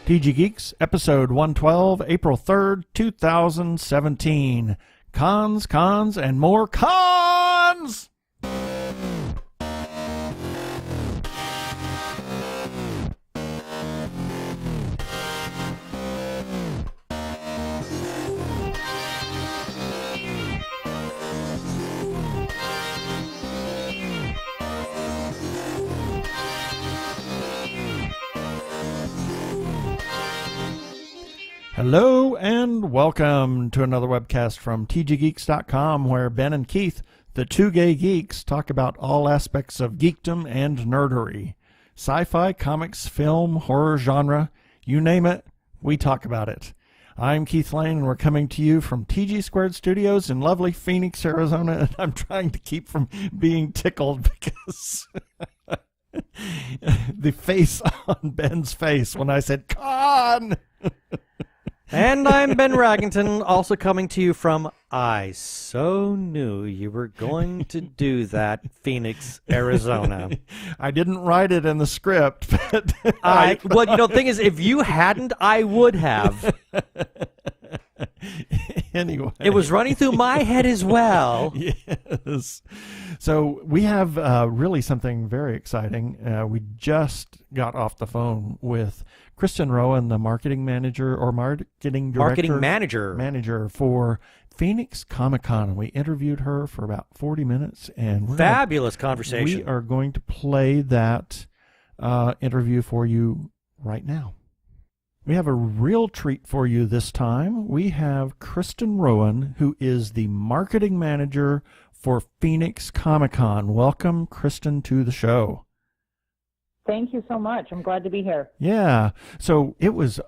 TG Geeks, episode 112, April 3rd, 2017. Cons, and more cons! Hello and welcome to another webcast from tggeeks.com, where Ben and Keith, the Two Gay Geeks, talk about all aspects of geekdom and nerdery. Sci-fi, comics, film, horror genre, you name it, we talk about it. I'm Keith Lane, and we're coming to you from TG Squared Studios in lovely Phoenix, Arizona, and I'm trying to keep from being tickled because the face on Ben's face when I said, con! And I'm Ben Raggington, also coming to you from I So Knew You Were Going to Do That, Phoenix, Arizona. I didn't write it in the script, but well, you know, the thing is, if you hadn't, I would have. Anyway. It was running through my head as well. Yes. So we have really something very exciting. We just got off the phone with Kristin Rowan, the marketing manager or marketing director. Manager for Phoenix Comicon. We interviewed her for about 40 minutes. And Fabulous conversation. We are going to play that interview for you right now. We have a real treat for you this time. We have Kristin Rowan, who is the marketing manager for Phoenix Comicon. Welcome, Kristin, to the show. Thank you so much. I'm glad to be here. Yeah. So it was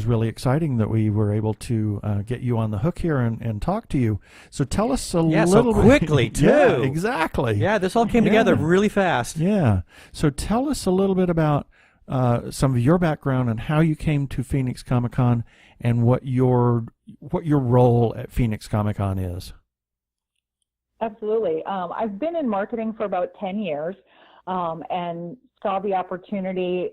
really exciting that we were able to get you on the hook here and talk to you. So tell us a little so quickly, bit. too. Yeah, exactly. Yeah, this all came together really fast. Yeah. So tell us a little bit about some of your background and how you came to Phoenix Comicon and what your role at Phoenix Comicon is. Absolutely. I've been in marketing for about 10 years and saw the opportunity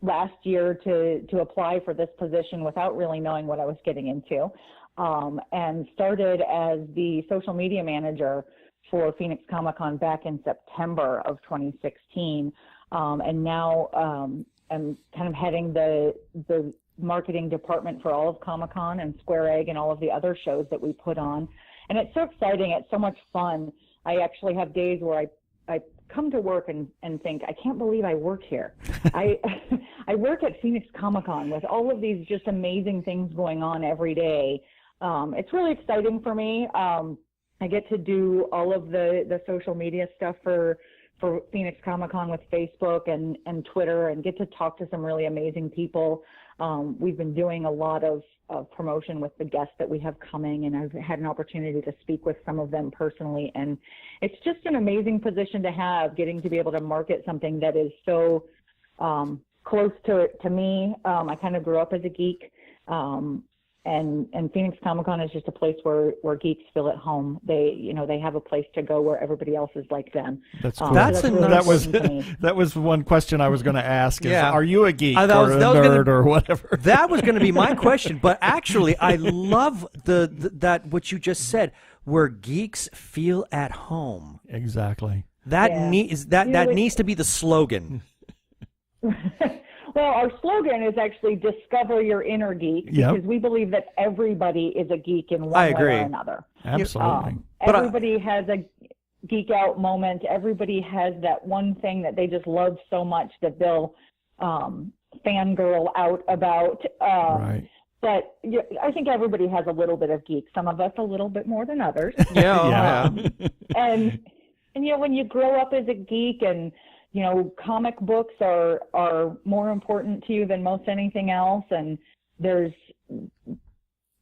last year to apply for this position without really knowing what I was getting into, and started as the social media manager for Phoenix Comicon back in September of 2016. And now I'm kind of heading the marketing department for all of Comic-Con and Square Egg and all of the other shows that we put on. And it's so exciting. It's so much fun. I actually have days where I come to work and think, I can't believe I work here. I work at Phoenix Comicon with all of these just amazing things going on every day. It's really exciting for me. I get to do all of the social media stuff for Phoenix Comicon with Facebook and Twitter, and get to talk to some really amazing people. We've been doing a lot of promotion with the guests that we have coming, and I've had an opportunity to speak with some of them personally. And it's just an amazing position to have, getting to be able to market something that is so close to me. I kind of grew up as a geek. And Phoenix Comicon is just a place where geeks feel at home. They have a place to go where everybody else is like them. That's cool. That was one question I was going to ask. Is, yeah. Are you a geek or a nerd or whatever? That was going to be my question. But actually, I love that what you just said, where geeks feel at home. Exactly. That needs to be the slogan. Well, our slogan is actually discover your inner geek, because we believe that everybody is a geek in one way or another. Absolutely. Everybody has a geek out moment. Everybody has that one thing that they just love so much that they'll fangirl out about. Right. But I think everybody has a little bit of geek. Some of us a little bit more than others. Yeah. And when you grow up as a geek and comic books are more important to you than most anything else, and there's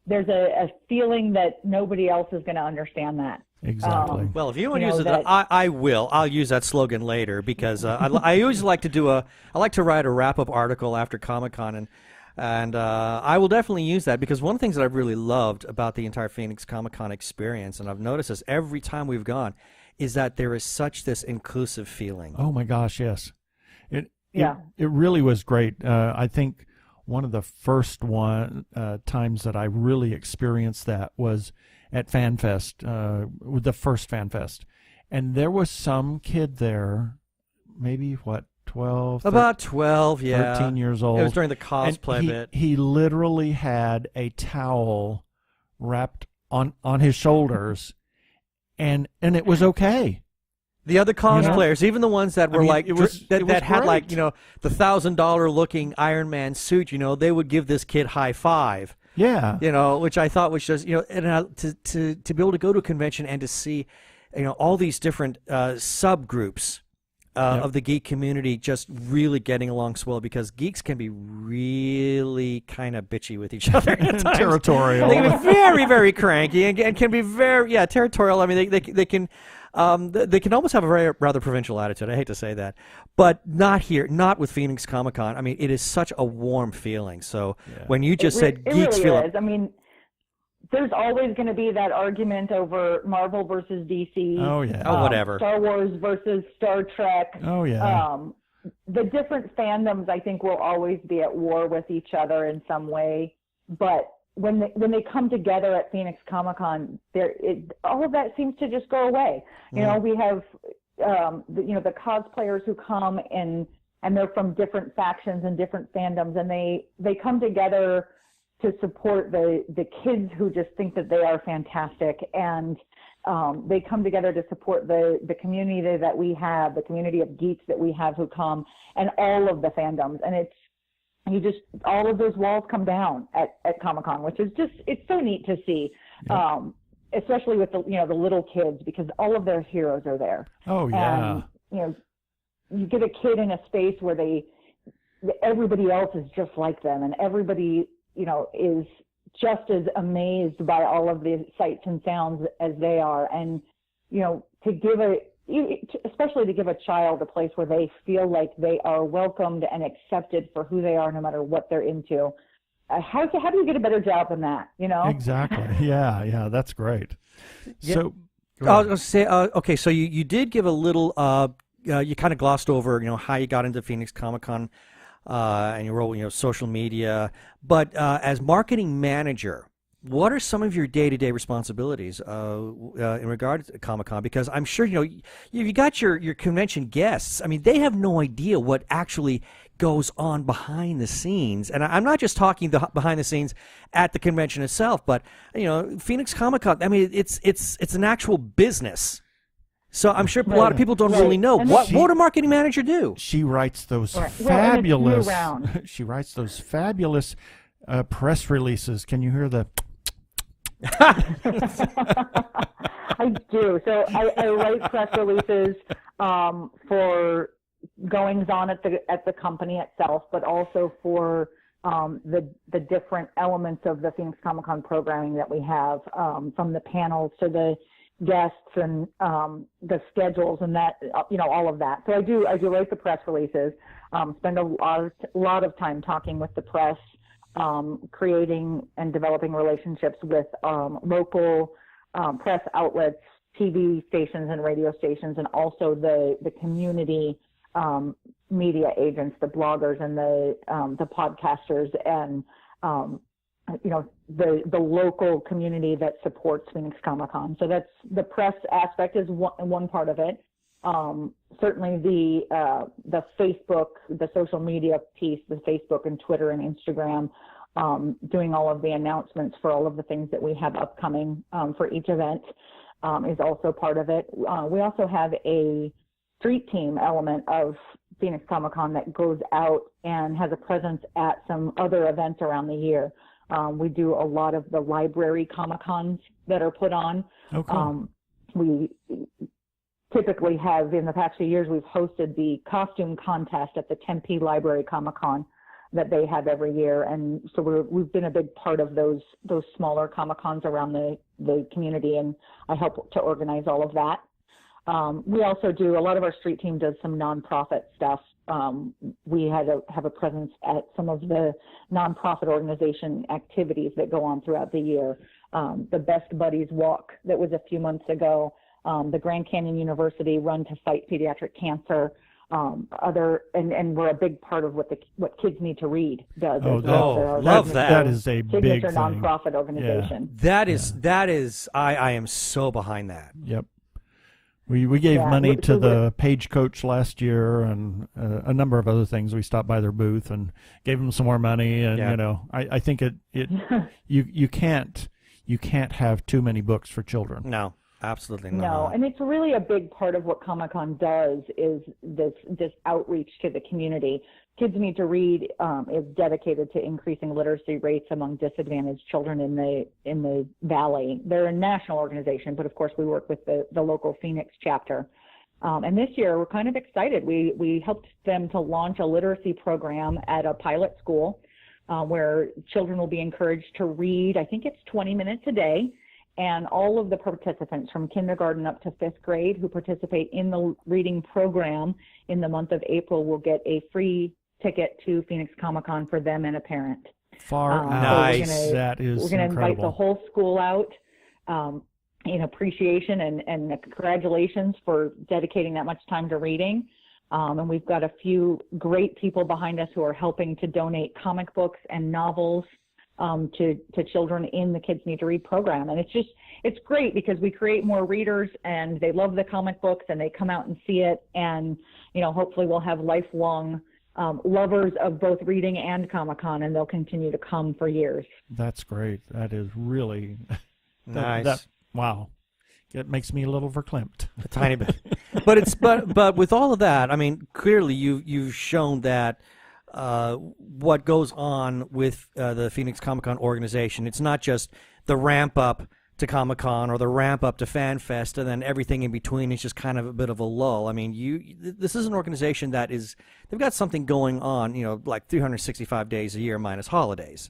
a feeling that nobody else is going to understand that. Exactly. Well, if you want to use it, I will. I'll use that slogan later, because I always like to I like to write a wrap-up article after Comic-Con, and I will definitely use that, because one of the things that I've really loved about the entire Phoenix Comicon experience, and I've noticed this every time we've gone, is that there is such this inclusive feeling. Oh my gosh, yes. It really was great. I think one of the first times that I really experienced that was at FanFest, with the first FanFest. And there was some kid there, maybe, what, 12? About 12, yeah. 13 years old. It was during the cosplay bit. He literally had a towel wrapped on his shoulders, and it was okay. The other cosplayers, even the ones that were that had like, the $1,000 looking Iron Man suit, they would give this kid high five. Yeah. Which I thought was just, and to be able to go to a convention and to see, all these different subgroups of the geek community just really getting along swell, because geeks can be really kind of bitchy with each other at times. Territorial. They can be very, very cranky and can be very, territorial. I mean, they can almost have a very rather provincial attitude. I hate to say that, but not here, not with Phoenix Comicon. I mean, it is such a warm feeling. So when you just said geeks really feel, is. I mean, there's always going to be that argument over Marvel versus DC. Oh yeah. Whatever. Star Wars versus Star Trek. Oh yeah. The different fandoms, I think, will always be at war with each other in some way. But when they come together at Phoenix Comicon, all of that seems to just go away. We have the cosplayers who come and they're from different factions and different fandoms, and they come together to support the kids who just think that they are fantastic, and they come together to support the community that we have, the community of geeks that we have who come, and all of the fandoms. And all of those walls come down at Comic-Con, which is it's so neat to see, especially with the little kids, because all of their heroes are there. Oh yeah. And, you get a kid in a space where everybody else is just like them, and everybody is just as amazed by all of the sights and sounds as they are. And, especially to give a child a place where they feel like they are welcomed and accepted for who they are, no matter what they're into. How do you get a better job than that, Exactly. Yeah, that's great. Yeah. So I was going to say, okay, so you did give a little, you kind of glossed over, how you got into Phoenix Comicon, and your role, social media. But as marketing manager, what are some of your day-to-day responsibilities in regard to Comic-Con? Because I'm sure, you got your convention guests. I mean, they have no idea what actually goes on behind the scenes. And I'm not just talking behind the scenes at the convention itself, but, Phoenix Comic-Con, I mean, it's an actual business. So I'm sure a lot of people don't really know what would a marketing manager do. She writes those fabulous. She writes those fabulous press releases. Can you hear the? I do. So I write press releases for goings on at the company itself, but also for the different elements of the Phoenix Comicon programming that we have, from the panels to the guests and the schedules and that, all of that. So I do write the press releases, spend a lot of time talking with the press, creating and developing relationships with local press outlets, TV stations and radio stations, and also the community media agents, the bloggers and the podcasters, and the local community that supports Phoenix Comicon. So that's the press aspect is one part of it. Certainly the Facebook, the social media piece, the Facebook and Twitter and Instagram, doing all of the announcements for all of the things that we have upcoming for each event is also part of it. We also have a street team element of Phoenix Comicon that goes out and has a presence at some other events around the year. We do a lot of the library Comic-Cons that are put on. Okay. We typically have, in the past few years, we've hosted the costume contest at the Tempe Library Comic-Con that they have every year. And so we've been a big part of those smaller Comic-Cons around the community, and I help to organize all of that. We also do, a lot of our street team does some nonprofit stuff. We have a presence at some of the nonprofit organization activities that go on throughout the year. The Best Buddies Walk that was a few months ago, the Grand Canyon University Run to Fight Pediatric Cancer. and we're a big part of what Kids Need to Read does. Love that. That is a big signature thing. nonprofit organization. Yeah. That is. I am so behind that. Yep. We gave money to the Page Coach last year and a number of other things. We stopped by their booth and gave them some more money. And you know, I think you can't have too many books for children. No. Absolutely not. No, and it's really a big part of what Comic-Con does is this outreach to the community. Kids Need to Read is dedicated to increasing literacy rates among disadvantaged children in the Valley. They're a national organization, but of course we work with the local Phoenix chapter. And this year we're kind of excited. We helped them to launch a literacy program at a pilot school where children will be encouraged to read. I think it's 20 minutes a day. And all of the participants from kindergarten up to 5th grade who participate in the reading program in the month of April will get a free ticket to Phoenix Comicon for them and a parent. Nice. That is We're going to invite the whole school out in appreciation and congratulations for dedicating that much time to reading. And we've got a few great people behind us who are helping to donate comic books and novels to children in the Kids Need to Read program. And it's great because we create more readers and they love the comic books and they come out and see it. And, you know, hopefully we'll have lifelong lovers of both reading and Comic-Con, and they'll continue to come for years. That's great. That is really nice. Wow. It makes me a little verklempt. A tiny bit. But with all of that, I mean, clearly you've shown that what goes on with the Phoenix Comicon organization. It's not just the ramp up to Comic-Con or the ramp up to Fan Fest and then everything in between. It's just kind of a bit of a lull. I mean, this is an organization they've got something going on, you know, like 365 days a year minus holidays.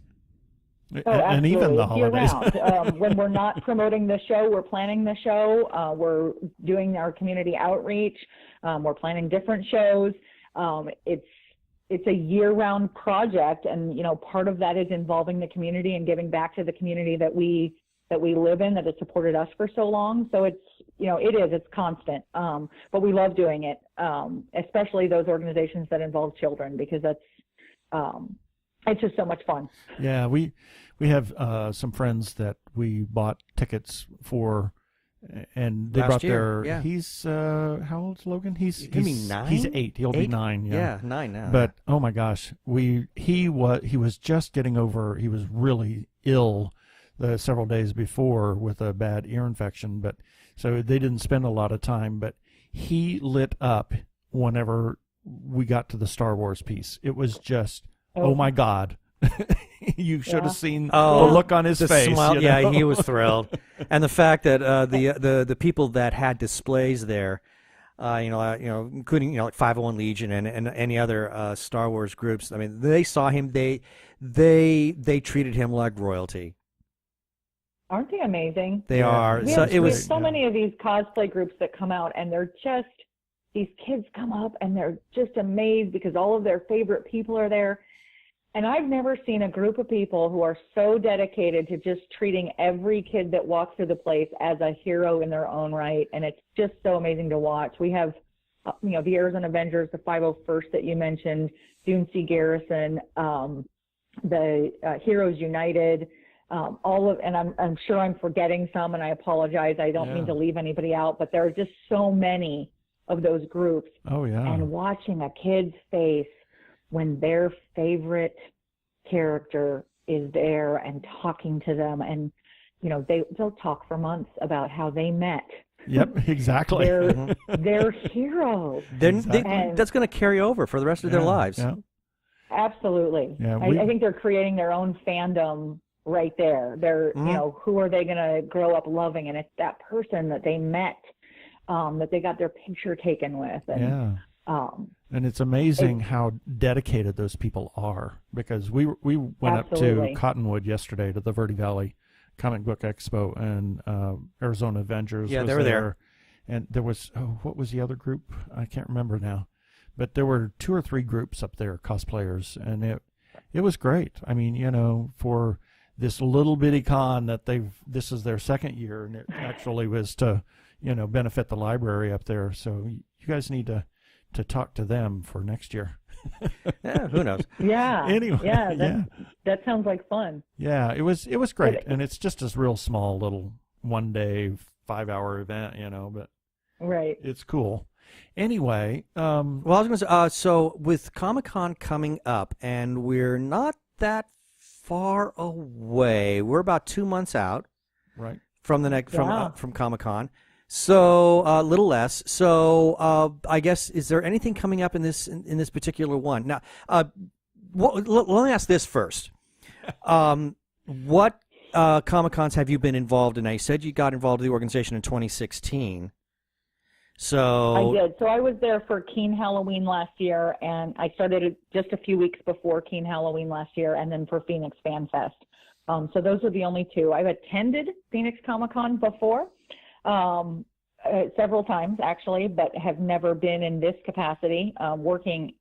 And even the holidays. When we're not promoting the show, we're planning the show. We're doing our community outreach. We're planning different shows. It's a year-round project, and you know, part of that is involving the community and giving back to the community that we live in, that has supported us for so long. So it's constant, but we love doing it, especially those organizations that involve children, because it's just so much fun. Yeah, we have some friends that we bought tickets for. And they brought their. He's how old's Logan? He's 9. He's 8. He'll be 9. Yeah, 9 now. But oh my gosh, he was just getting over. He was really ill several days before with a bad ear infection. But so they didn't spend a lot of time. But he lit up whenever we got to the Star Wars piece. It was just oh my God. You should have seen the look on his face. Smile. You know? Yeah, he was thrilled, and the fact that the people that had displays there, including like 501 Legion and any other Star Wars groups. I mean, they saw him. They treated him like royalty. Aren't they amazing? They are. We have so many of these cosplay groups that come out, and they're just these kids come up and they're just amazed because all of their favorite people are there. And I've never seen a group of people who are so dedicated to just treating every kid that walks through the place as a hero in their own right. And it's just so amazing to watch. We have, the Arizona Avengers, the 501st that you mentioned, Dune Sea Garrison, the Heroes United, and I'm sure I'm forgetting some, and I apologize. I don't mean to leave anybody out, but there are just so many of those groups. Oh, yeah. And watching a kid's face when their favorite character is there and talking to them, and they'll talk for months about how they met. Yep, exactly. They're heroes. That's going to carry over for the rest of their lives. Yeah. Absolutely. Yeah, I think they're creating their own fandom right there. They're who are they going to grow up loving, and it's that person that they met, that they got their picture taken with, and and it's amazing how dedicated those people are, because we went up to Cottonwood yesterday to the Verde Valley Comicbook Expo, and Arizona Avengers was they were there. And there was, what was the other group? I can't remember now. But there were 2 or 3 groups up there, cosplayers, and it was great. I mean, for this little bitty con that this is their second year, and it actually was to, benefit the library up there. So you guys need to to talk to them for next year. Yeah, who knows? Yeah. Anyway, Yeah. That sounds like fun. Yeah, it was great, and it's just a real small little 1-day, 5-hour event, but Right. it's cool. Anyway, Well, I was going to say, so with Comic-Con coming up, and we're not that far away. We're about 2 months out, right, from the next from Comic-Con. So a little less. So I guess, is there anything coming up in this particular one? Now, let me ask this first. What Comic-Cons have you been involved in? Now, you said you got involved with the organization in 2016. So I did. So I was there for Keen Halloween last year, and I started just a few weeks before Keen Halloween last year, and then for Phoenix Fan Fest. So those are the only two. I've attended Phoenix Comicon before, several times actually, but have never been in this capacity working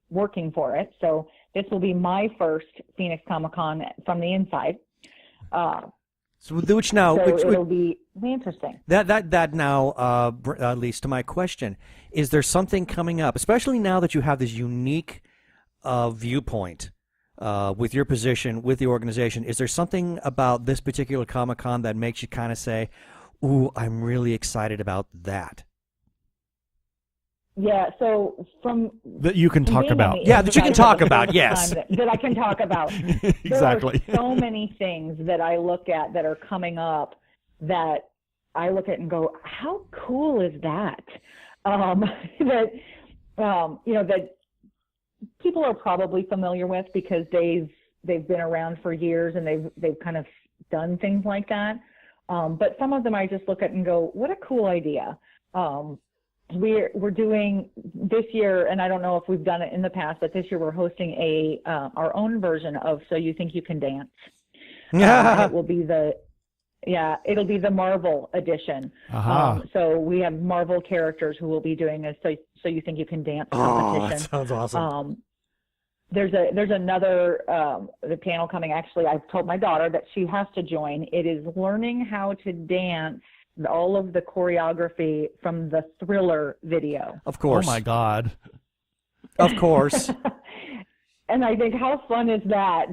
for it. So this will be my first Phoenix Comicon from the inside. Which now, it'll be interesting. That now leads to my question: is there something coming up, especially now that you have this unique viewpoint with your position with the organization? Is there something about this particular Comic-Con that makes you kind of say, "Ooh, I'm really excited about that"? Yeah, so that you can talk about. Yeah, that you can talk about, yes. That I can talk about. Exactly. There are so many things that I look at that are coming up that I look at and go, how cool is that? That people are probably familiar with because they've been around for years and they've kind of done things like that. But some of them I just look at and go, what a cool idea. We're doing this year, and I don't know if we've done it in the past, but this year we're hosting our own version of So You Think You Can Dance. It will be it'll be the Marvel edition. So we have Marvel characters who will be doing a So You Think You Can Dance competition. Oh, that sounds awesome. There's another the panel coming. Actually, I've told my daughter that she has to join. It is learning how to dance all of the choreography from the Thriller video. Of course. Oh my God. Of course. And I think, how fun is that?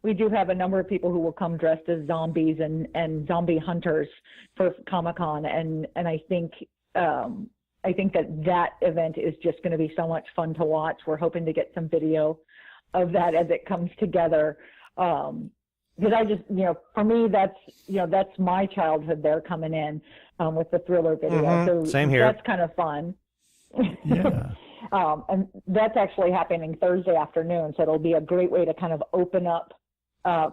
We do have a number of people who will come dressed as zombies and zombie hunters for Comic-Con, and I think that event is just going to be so much fun to watch. We're hoping to get some video of that as it comes together. Because I just, for me, that's my childhood there coming in with the Thriller video. Mm-hmm. So same here. That's kind of fun. Yeah. And that's actually happening Thursday afternoon, so it'll be a great way to kind of open up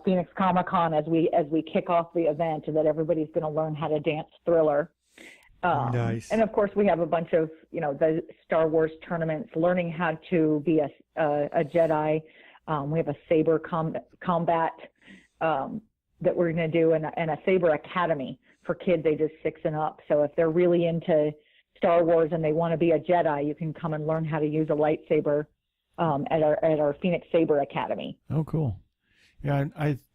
Phoenix Comicon as we kick off the event, and that everybody's going to learn how to dance Thriller. Nice. And of course, we have a bunch of the Star Wars tournaments, learning how to be a Jedi. We have a saber combat that we're going to do, and a Saber Academy for kids ages 6 and up. So if they're really into Star Wars and they want to be a Jedi, you can come and learn how to use a lightsaber at our Phoenix Saber Academy. Oh, cool. Yeah,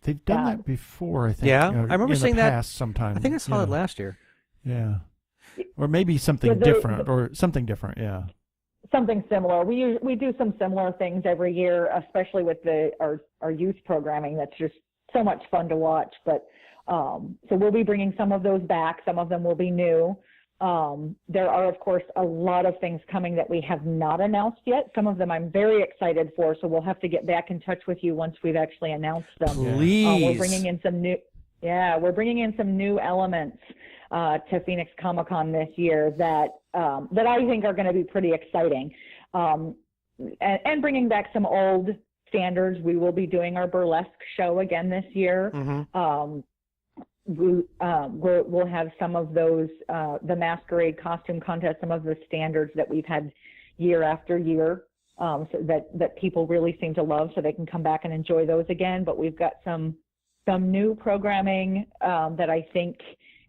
they've done that before, I think. Yeah, I remember seeing that sometime. I think I saw it last year. Yeah. Or maybe something different, or something different, yeah. Something similar. We do some similar things every year, especially with our youth programming. That's just so much fun to watch. But so we'll be bringing some of those back. Some of them will be new. There are, of course, a lot of things coming that we have not announced yet. Some of them I'm very excited for, so we'll have to get back in touch with you once we've actually announced them. Please. We're bringing in some new elements to Phoenix Comicon this year that I think are going to be pretty exciting. And bringing back some old standards. We will be doing our burlesque show again this year. Mm-hmm. We'll have some of those, the masquerade costume contest, some of the standards that we've had year after year, so that people really seem to love, so they can come back and enjoy those again. But we've got some new programming that I think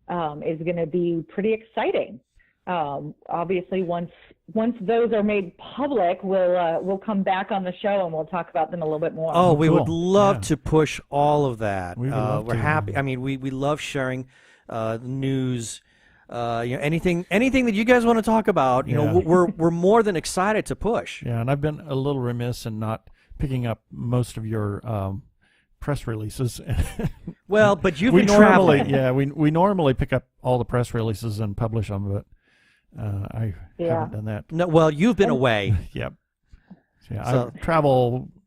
is going to be pretty exciting. Obviously, once those are made public, we'll come back on the show and we'll talk about them a little bit more. Oh, we cool. would love to push all of that. We're happy. I mean, we love sharing news anything that you guys want to talk about, we're more than excited to push. Yeah, and I've been a little remiss in not picking up most of your press releases. Well, but you've been traveling. Yeah, we normally pick up all the press releases and publish them, but I haven't done that. No, well, you've been away. Yep. So,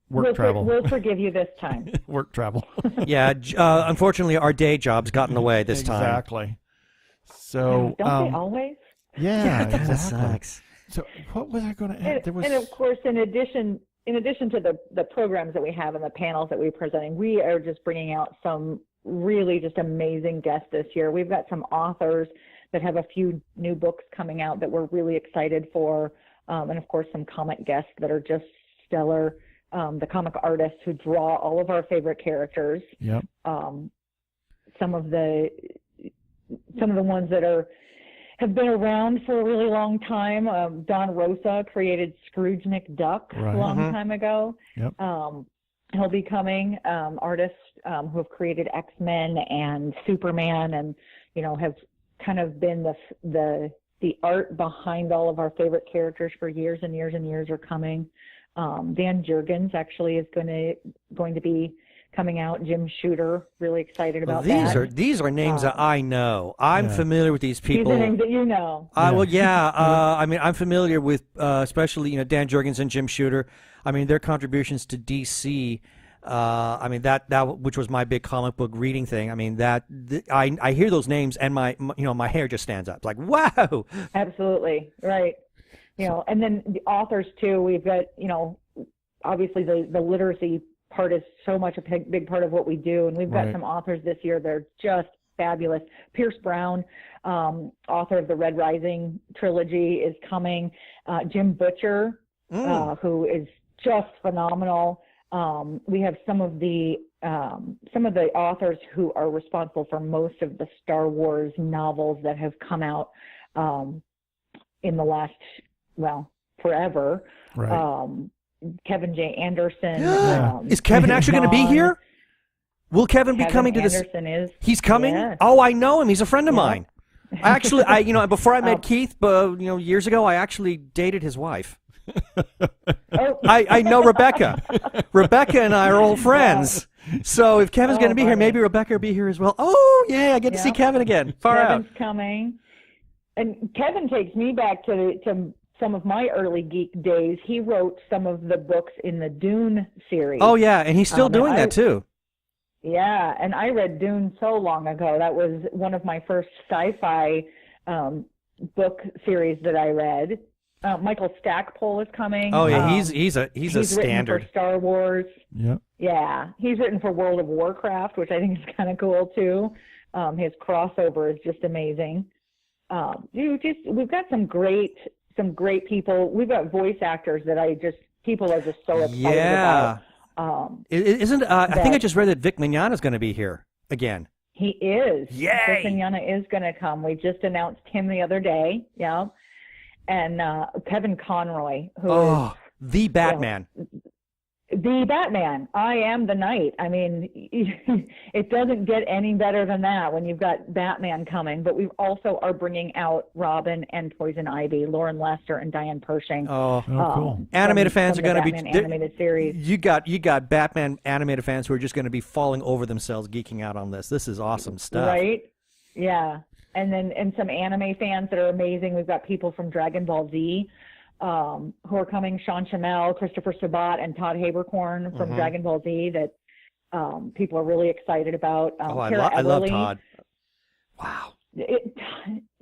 work travel. We'll forgive you this time. Work travel. Yeah, unfortunately, our day job's got in the way this time. Exactly. So don't they always? Yeah, that exactly. sucks. So what was I going to add? And of course, in addition to the programs that we have and the panels that we're presenting, we are just bringing out some really just amazing guests this year. We've got some authors that have a few new books coming out that we're really excited for, and of course some comic guests that are just stellar. The comic artists who draw all of our favorite characters. Yep. Some of the ones that have been around for a really long time. Don Rosa created Scrooge McDuck a long time ago. Yep. He'll be coming. Artists who have created X-Men and Superman, and have kind of been the art behind all of our favorite characters for years and years and years are coming. Dan Jurgens actually is going to be coming out. Jim Shooter, really excited about that. These are names that I know. I'm familiar with these people. These are names that you know. Well, yeah. I mean, I'm familiar with especially Dan Jurgens and Jim Shooter. I mean, their contributions to DC. I mean that which was my big comic book reading thing. I mean I hear those names and my hair just stands up. It's like, wow. Absolutely right. And then the authors too. We've got obviously the literacy part is so much a big part of what we do, and we've got some authors this year that are just fabulous. Pierce Brown, author of the Red Rising trilogy, is coming. Jim Butcher, who is just phenomenal. We have some of the authors who are responsible for most of the Star Wars novels that have come out in the last, forever. Right. Kevin J. Anderson. Is Kevin actually going to be here? Will Kevin be coming to this? Anderson is. He's coming? Yes. Oh, I know him. He's a friend of mine. Actually, before I met Keith, years ago, I actually dated his wife. I know Rebecca. Rebecca and I are old friends. So if Kevin's going to be here, maybe Rebecca will be here as well. Oh, yeah, I get to see Kevin again. Kevin's coming. And Kevin takes me back to some of my early geek days. He wrote some of the books in the Dune series. Oh, yeah, and he's still doing that, too. Yeah, and I read Dune so long ago. That was one of my first sci-fi book series that I read. Michael Stackpole is coming. Oh yeah, he's a standard. Written for Star Wars. Yep. Yeah, he's written for World of Warcraft, which I think is kind of cool too. His crossover is just amazing. We've got some great people. We've got voice actors that people are just so excited about. I think I just read that Vic Mignogna is going to be here again. He is. Yay! Vic Mignogna is going to come. We just announced him the other day. Yeah. And Kevin Conroy, who is the Batman. The Batman. I am the Knight. I mean, it doesn't get any better than that when you've got Batman coming. But we also are bringing out Robin and Poison Ivy, Lauren Lester and Diane Pershing. Cool. Animated fans are going to be animated series. You got Batman animated fans who are just going to be falling over themselves, geeking out on this. This is awesome stuff. Right? Yeah. And some anime fans that are amazing. We've got people from Dragon Ball Z who are coming. Sean Chamel, Christopher Sabat, and Todd Haberkorn from Dragon Ball Z that people are really excited about. I love Todd. Wow.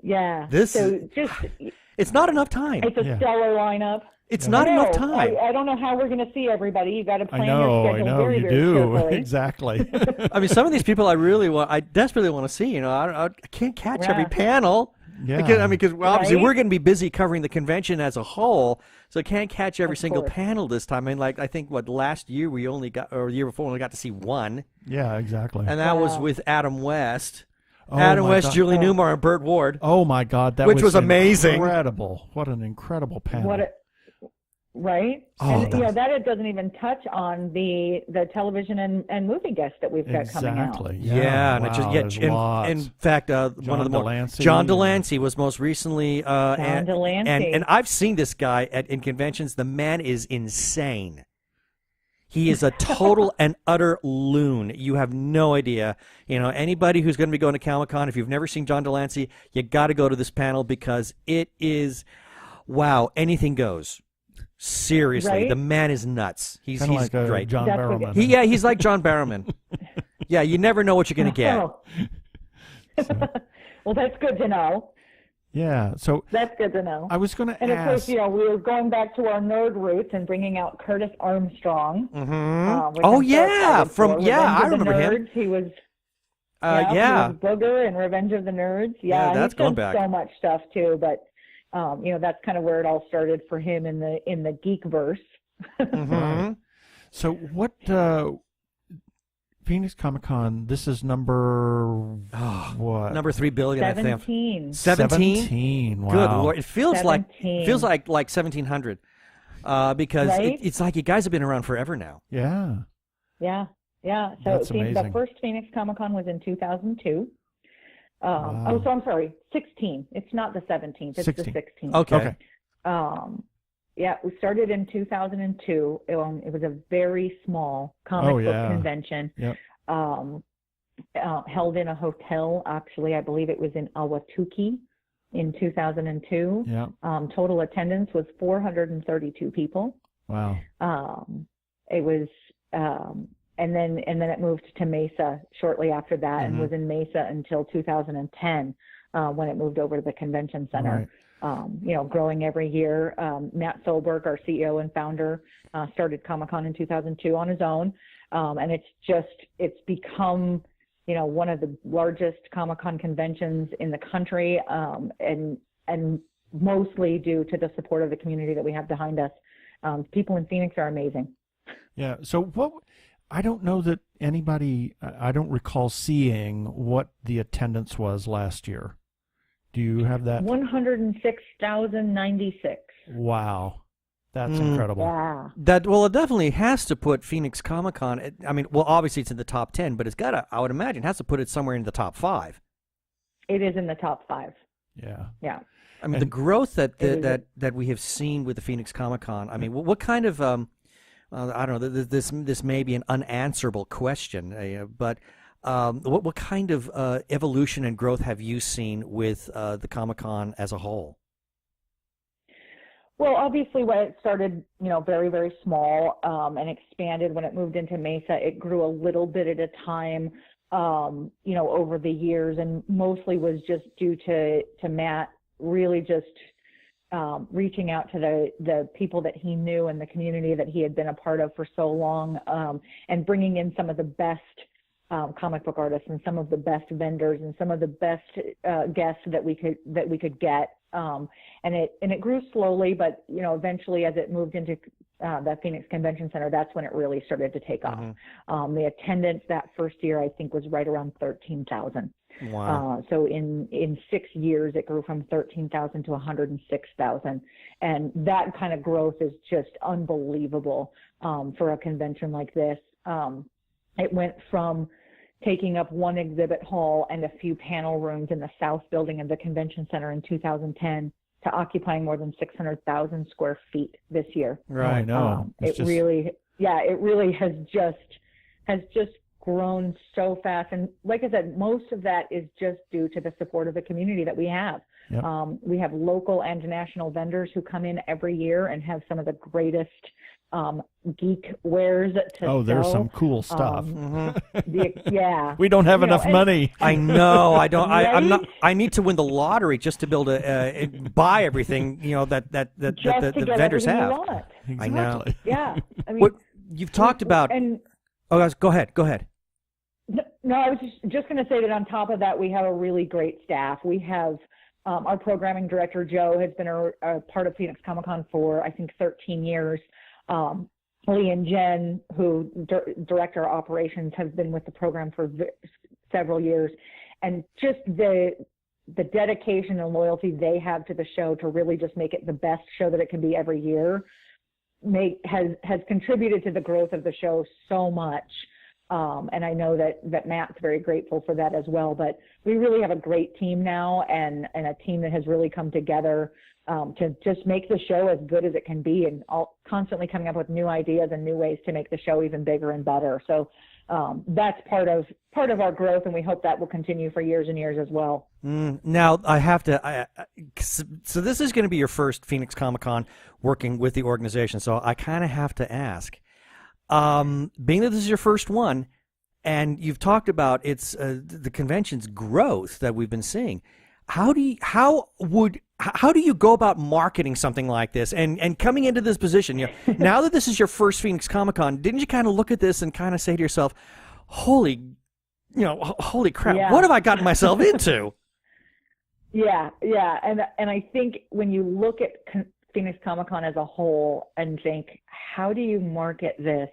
Yeah. It's not enough time. It's a stellar lineup. It's not enough time. I don't know how we're going to see everybody. You got to plan your schedule very, you very do. carefully. Exactly. I mean, some of these people I desperately want to see. I can't catch every panel. Yeah. Because obviously we're going to be busy covering the convention as a whole, so I can't catch every single panel this time. I mean, I think last year we only got, or the year before we only got to see one. Yeah, exactly. And that was with Adam West. Adam West, Julie Newmar, and Burt Ward. Oh my God, which was amazing. Incredible! What an incredible panel. Right? Oh, and that it doesn't even touch on the television and movie guests that we've got coming out. Exactly. Yeah, and wow, it just, there's lots. in fact, one of the Delancey, John Delancey was most recently, John Delancey. and I've seen this guy in conventions. The man is insane. He is a total and utter loon. You have no idea. Anybody who's going to be going to Comic-Con, if you've never seen John Delancey, you got to go to this panel because it is, wow, anything goes. Seriously, right? The man is nuts. He's like great. John Barrowman. He's like John Barrowman. Yeah, you never know what you're going to get. Oh. Well, that's good to know. Yeah, so that's good to know. I was going to ask. And of course, we were going back to our nerd roots and bringing out Curtis Armstrong. Mm-hmm. Which I'm so excited for. I remember Nerds. him. He was. He yeah. was Booger and Revenge of the Nerds. Yeah, that's he's going done back. so much stuff too, but that's kind of where it all started for him in the geek verse. Mm-hmm. So what? Phoenix Comicon. This is number what? Number 3 billion. 17. I think. 17. Wow. Good Lord! It feels 17. like 1700, because right? it's like you guys have been around forever now. Yeah. Yeah. So That's amazing. the first Phoenix Comicon was in 2002. Wow. Oh, so I'm sorry, 16. It's not the 17th. It's 16. the 16th. Okay. Yeah, we started in 2002. It was a very small comic book convention. Yep. Held in a hotel. Actually, I believe it was in Ahwatukee in 2002. Yeah. Total attendance was 432 people. Wow. It was, and then it moved to Mesa shortly after that, and was in Mesa until 2010 when it moved over to the convention center. Right. Growing every year. Matt Solberg, our CEO and founder, started Comic-Con in 2002 on his own. And it's become, one of the largest Comic-Con conventions in the country, and mostly due to the support of the community that we have behind us. People in Phoenix are amazing. Yeah. So I don't know that anybody, I don't recall seeing what the attendance was last year. Do you have that? 106,096. Wow. That's incredible. Yeah. It definitely has to put Phoenix Comic-Con, obviously it's in the top 10, but it's got to, I would imagine, has to put it somewhere in the top 5. It is in the top 5. Yeah. Yeah. The growth that we have seen with the Phoenix Comic-Con, what kind of, I don't know, this may be an unanswerable question, but what kind of evolution and growth have you seen with the Comic-Con as a whole? Well, obviously, when it started, very, very small and expanded when it moved into Mesa, it grew a little bit at a time, over the years, and mostly was just due to Matt really just reaching out to the people that he knew and the community that he had been a part of for so long, and bringing in some of the best comic book artists and some of the best vendors and some of the best guests that we could get. And it grew slowly, but eventually, as it moved into the Phoenix Convention Center, that's when it really started to take off. The attendance that first year, I think, was right around 13,000. Wow. So in 6 years, it grew from 13,000 to 106,000, and that kind of growth is just unbelievable for a convention like this. It went from taking up one exhibit hall and a few panel rooms in the south building of the convention center in 2010 to occupying more than 600,000 square feet this year. Right. It really has just grown so fast. And like I said, most of that is just due to the support of the community that we have. Yep. We have local and national vendors who come in every year and have some of the greatest geek wares to sell. There's some cool stuff. Yeah. We don't have enough money. I know. I don't. Right? I'm not. I need to win the lottery just to be able to buy everything. that the vendors have. Exactly. I know. Yeah. What you've talked about. Guys, go ahead. No, I was just going to say that on top of that, we have a really great staff. We have our programming director, Joe, has been a part of Phoenix Comicon for, I think, 13 years. Lee and Jen, who direct our operations, have been with the program for several years. And just the dedication and loyalty they have to the show to really just make it the best show that it can be every year has contributed to the growth of the show so much. And I know that Matt's very grateful for that as well. But we really have a great team now, and a team that has really come together to just make the show as good as it can be, and constantly coming up with new ideas and new ways to make the show even bigger and better. So that's part of our growth, and we hope that will continue for years and years as well. Now, I have to. So this is going to be your first Phoenix Comicon working with the organization. So I kind of have to ask. Being that this is your first one, and you've talked about the convention's growth that we've been seeing, how do you go about marketing something like this and coming into this position? Now that this is your first Phoenix Comicon, didn't you kind of look at this and kind of say to yourself, holy crap, Yeah. what have I gotten myself into? Yeah, and I think when you look at Phoenix Comicon as a whole and think, how do you market this?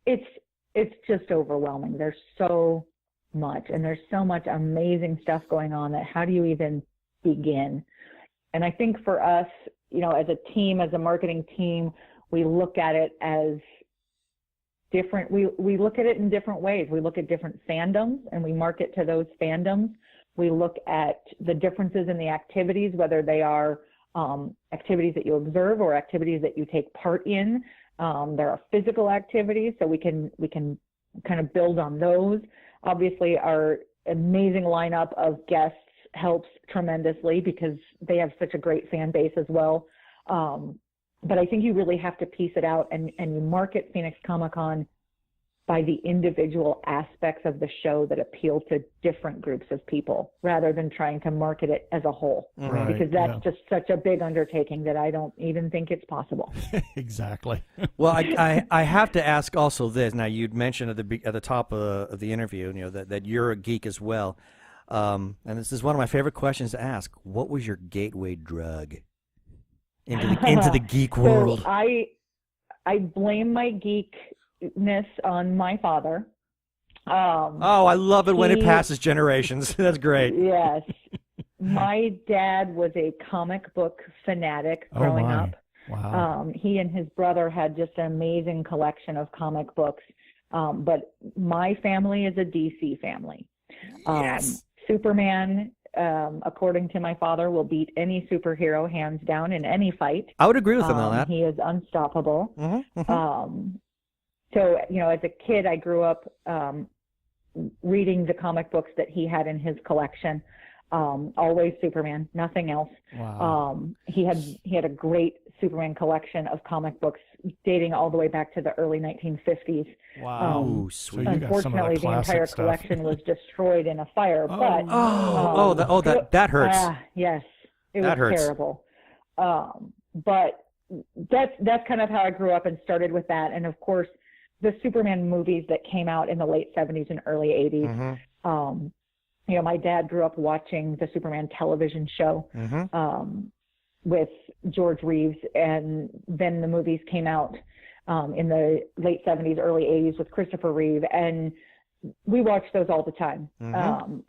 It's just overwhelming. There's so much, and there's so much amazing stuff going on that how do you even begin? And I think for us, as a team, as a marketing team, we look at it as different. We look at it in different ways. We look at different fandoms and we market to those fandoms. We look at the differences in the activities, whether they are activities that you observe or activities that you take part in. There are physical activities, so we can kind of build on those. Obviously, our amazing lineup of guests helps tremendously because they have such a great fan base as well. But I think you really have to piece it out and you market Phoenix Comicon by the individual aspects of the show that appeal to different groups of people rather than trying to market it as a whole. Right, because that's just such a big undertaking that I don't even think it's possible. Exactly. Well, I have to ask also this. Now, you'd mentioned at the top of the interview, that you're a geek as well. And this is one of my favorite questions to ask. What was your gateway drug into the geek world? So I blame my geekness on my father. I love it when it passes generations. That's great. Yes. My dad was a comic book fanatic growing up. Wow. He and his brother had just an amazing collection of comic books. But my family is a DC family. Yes. Superman, according to my father, will beat any superhero hands down in any fight. I would agree with him on that. He is unstoppable. Mm-hmm. So, as a kid, I grew up reading the comic books that he had in his collection. Always Superman, nothing else. Wow. He had a great Superman collection of comic books dating all the way back to the early 1950s. Wow. Ooh, sweet. So you got some of Unfortunately, the entire stuff. collection was destroyed in a fire. That hurts. Yes, it That was hurts. terrible. But that's kind of how I grew up and started with that. And of course, the Superman movies that came out in the late 70s and early 80s. Mm-hmm. My dad grew up watching the Superman television show with George Reeves, and then the movies came out in the late 70s, early 80s with Christopher Reeve, and we watched those all the time.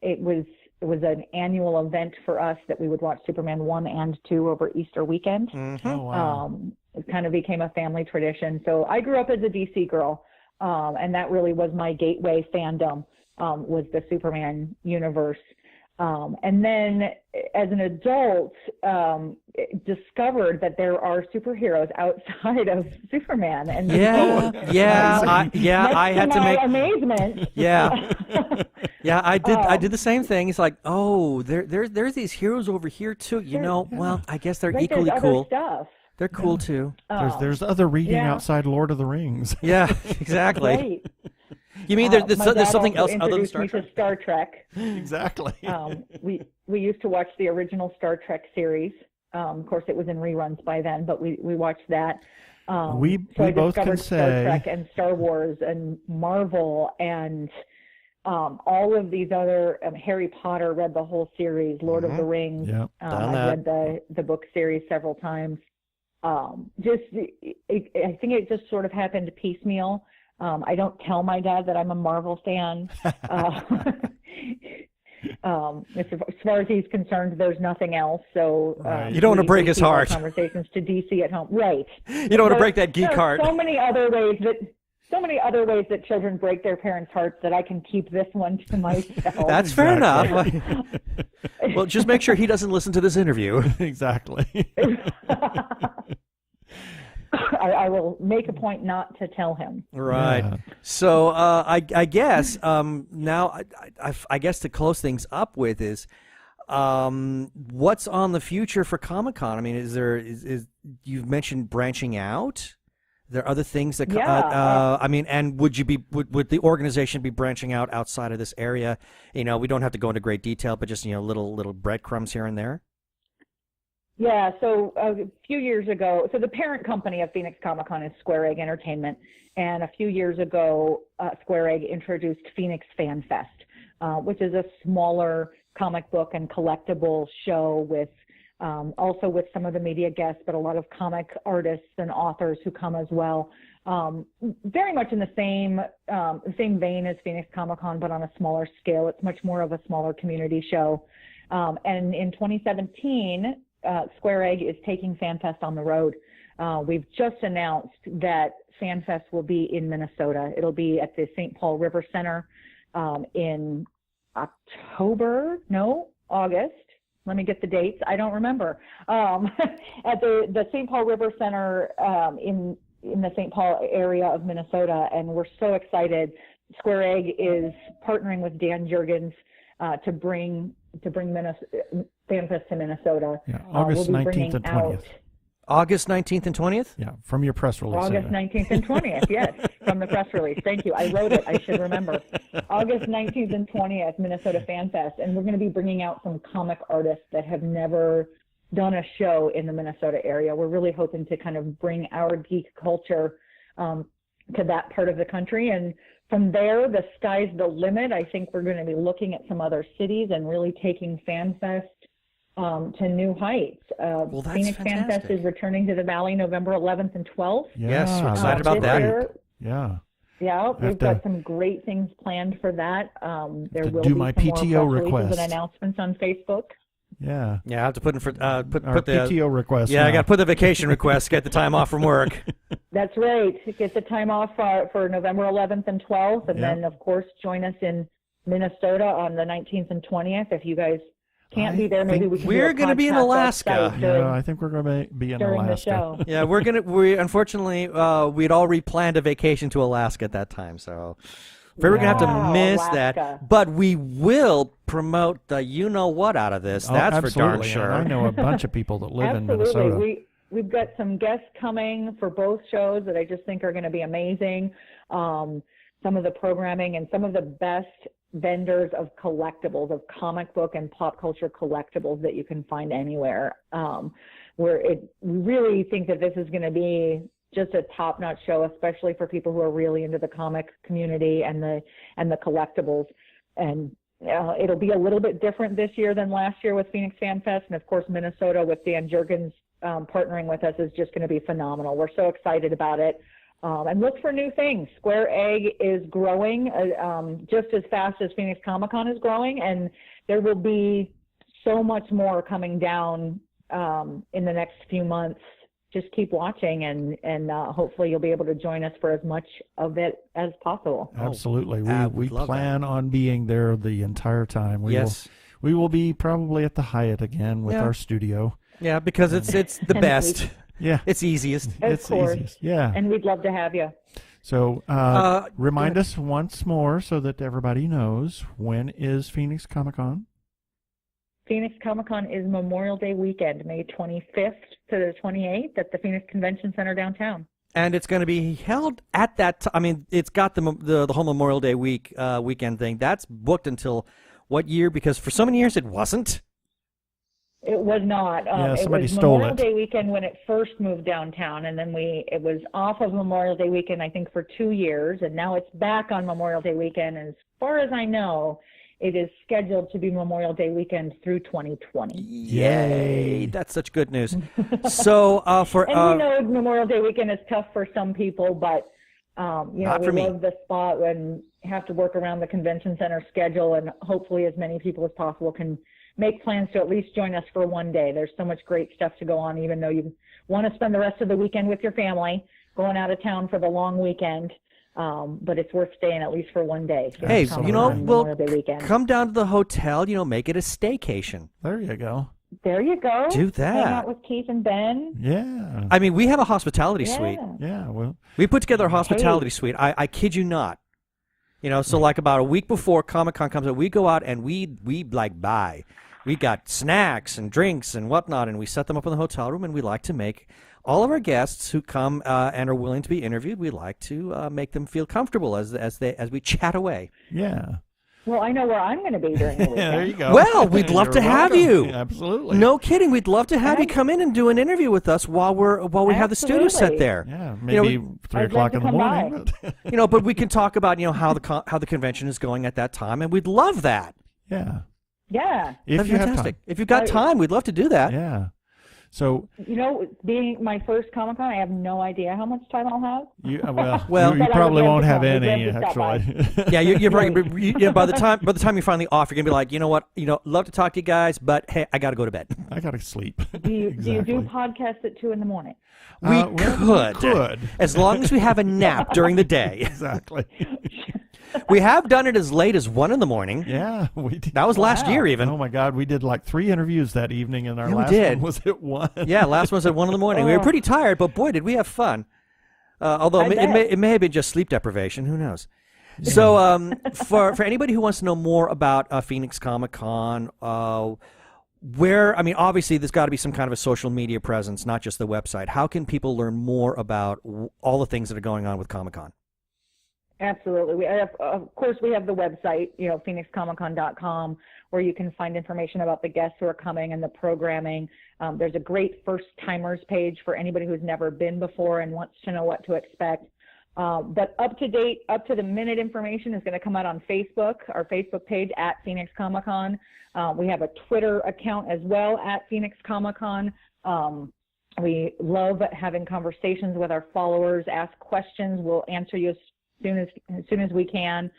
It was an annual event for us that we would watch Superman 1 and 2 over Easter weekend. Oh, wow. It kind of became a family tradition. So I grew up as a DC girl, and that really was my gateway fandom, was the Superman universe. And then as an adult, discovered that there are superheroes outside of Superman. And I had to make amazement. I did the same thing. It's like, there's these heroes over here too. Well, I guess they're equally there's cool. other stuff. They're cool too. There's other reading outside Lord of the Rings. Yeah, exactly. Right. You mean there's something else other than Star Trek? To Star Trek. Exactly. We used to watch the original Star Trek series. Of course, it was in reruns by then, but we watched that. We both can say Star Trek and Star Wars and Marvel and all of these other Harry Potter. Read the whole series. Lord of the Rings. Yep. I read the book series several times. I think it just sort of happened piecemeal. As far as he's concerned, there's nothing else. So you don't want to break his heart. Conversations to DC at home, right? You don't want to break that geek heart. So many other ways that children break their parents' hearts that I can keep this one to myself. That's fair enough. Well, just make sure he doesn't listen to this interview. Exactly. I will make a point not to tell him. Right. Yeah. So I guess now I guess to close things up with is what's on the future for Comic-Con? I mean, is you've mentioned branching out? There are other things that I mean, and would the organization be branching out outside of this area? You know, we don't have to go into great detail, but just little breadcrumbs here and there. Yeah, so a few years ago, so the parent company of Phoenix Comicon is Square Egg Entertainment, and a few years ago, Square Egg introduced Phoenix Fan Fest, which is a smaller comic book and collectible show with also with some of the media guests, but a lot of comic artists and authors who come as well. Very much in the same vein as Phoenix Comicon, but on a smaller scale. It's much more of a smaller community show. And in 2017, Square Egg is taking FanFest on the road. We've just announced that FanFest will be in Minnesota. It'll be at the St. Paul River Center in August. Let me get the dates. I don't remember. At the St. Paul River Center in the St. Paul area of Minnesota, and we're so excited. Square Egg is partnering with Dan Jurgens to bring FanFest to Minnesota. Yeah, August 19th and 20th. August 19th and 20th? Yeah, from your press release. August 19th and 20th, yes, from the press release. Thank you. I wrote it. I should remember. August 19th and 20th, Minnesota Fan Fest. And we're going to be bringing out some comic artists that have never done a show in the Minnesota area. We're really hoping to kind of bring our geek culture to that part of the country. And from there, the sky's the limit. I think we're going to be looking at some other cities and really taking FanFest to new heights. Well, that's Phoenix fantastic. FanFest is returning to the Valley November 11th and 12th. Yes, we're excited about that. Yeah. Yeah, we've got some great things planned for that. There will do be my some more PTO press releases request. and announcements on Facebook. Yeah. Yeah, I have to put in for Our put the PTO request. Yeah, now. I got to put the vacation request. Get the time off from work. That's right. Get the time off for November 11th and 12th, and then, of course, join us in Minnesota on the 19th and 20th. If you guys can't be there, maybe we can. We're going to be in Alaska. Yeah, I think we're going to be in during Alaska. the show. Yeah, we unfortunately we'd already planned a vacation to Alaska at that time, so we're going to have to miss Alaska. that. But we will promote the you-know-what out of this. That's for darn absolutely. sure. And I know a bunch of people that live in Absolutely. Minnesota. We've got some guests coming for both shows that I just think are going to be amazing. Some of the programming and some of the best vendors of collectibles, of comic book and pop culture collectibles that you can find anywhere. We really think that this is going to be just a top-notch show, especially for people who are really into the comic community and the collectibles. And it'll be a little bit different this year than last year with Phoenix Fan Fest, and of course Minnesota with Dan Jurgens partnering with us is just going to be phenomenal. We're so excited about it. And look for new things. Square Egg is growing just as fast as Phoenix Comicon is growing, and there will be so much more coming down in the next few months. Just keep watching, and hopefully you'll be able to join us for as much of it as possible. Absolutely. We love plan on being there the entire time. We will be probably at the Hyatt again with our studio. Yeah, because it's the best. Yeah. It's easiest. Of course. Easiest. Yeah. And we'd love to have you. So remind us once more so that everybody knows, when is Phoenix Comicon? Phoenix Comicon is Memorial Day weekend, May 25th to the 28th at the Phoenix Convention Center downtown. And it's going to be held at that time. I mean, it's got the whole Memorial Day weekend thing. That's booked until what year? Because for so many years it wasn't. It was not. Somebody it was stole Memorial it. Day weekend when it first moved downtown, and then it was off of Memorial Day weekend, I think, for 2 years, and now it's back on Memorial Day weekend. And as far as I know, it is scheduled to be Memorial Day weekend through 2020. Yay! That's such good news. So and we know Memorial Day weekend is tough for some people, but Not we for me. love the spot and have to work around the convention center schedule, and hopefully as many people as possible can make plans to at least join us for one day. There's so much great stuff to go on, even though you want to spend the rest of the weekend with your family, going out of town for the long weekend. But it's worth staying at least for one day. Hey, Memorial Day weekend. come down to the hotel, make it a staycation. There you go. There you go. Do that. Hang out with Keith and Ben. Yeah. I mean, we have a hospitality Yeah. suite. Yeah, well, We put together a hospitality suite. I kid you not. So like about a week before Comic-Con comes out, we go out and we buy. We got snacks and drinks and whatnot, and we set them up in the hotel room, and we like to make all of our guests who come and are willing to be interviewed, we like to make them feel comfortable as we chat away. yeah. Well, I know where I'm going to be during the weekend. Yeah, there you go. Well, we'd love to You're have welcome. you. Absolutely. No kidding. We'd love to have you come in and do an interview with us while we have the studio set Absolutely. there. Yeah, maybe 3 I'd love o'clock to in the come morning. by. But But we can talk about how the convention is going at that time, and we'd love that. yeah. Yeah. If That'd you be have fantastic. time. If you've got time, we'd love to do that. Yeah. So Being my first Comic-Con, I have no idea how much time I'll have. you you But I probably would won't love have to come. any We'd love to actually. Yeah, you're probably by the time you're finally off, you're gonna be like, you know what, love to talk to you guys, but hey, I got to go to bed. I gotta sleep. Do you do Exactly. podcasts at 2 in the morning? We Well, could, as long as we have a nap during the day. Exactly. We have done it as late as 1 in the morning. Yeah, we did. That was last Wow. year, even. Oh my God, we did like 3 interviews that evening, and our Yeah, we last did. one was at 1. Yeah, last one was at 1 in the morning. We were pretty tired, but boy, did we have fun. Although I bet. it may have been just sleep deprivation. Who knows? So, for anybody who wants to know more about Phoenix Comicon, obviously there's got to be some kind of a social media presence, not just the website. How can people learn more about all the things that are going on with Comic-Con? Absolutely. Of course, we have the website, phoenixcomicon.com, where you can find information about the guests who are coming and the programming. There's a great first-timers page for anybody who's never been before and wants to know what to expect. But up-to-date, up-to-the-minute information is going to come out on Facebook, our Facebook page at Phoenix Comicon. We have a Twitter account as well at Phoenix Comicon. We love having conversations with our followers, ask questions. We'll answer you as soon as we can.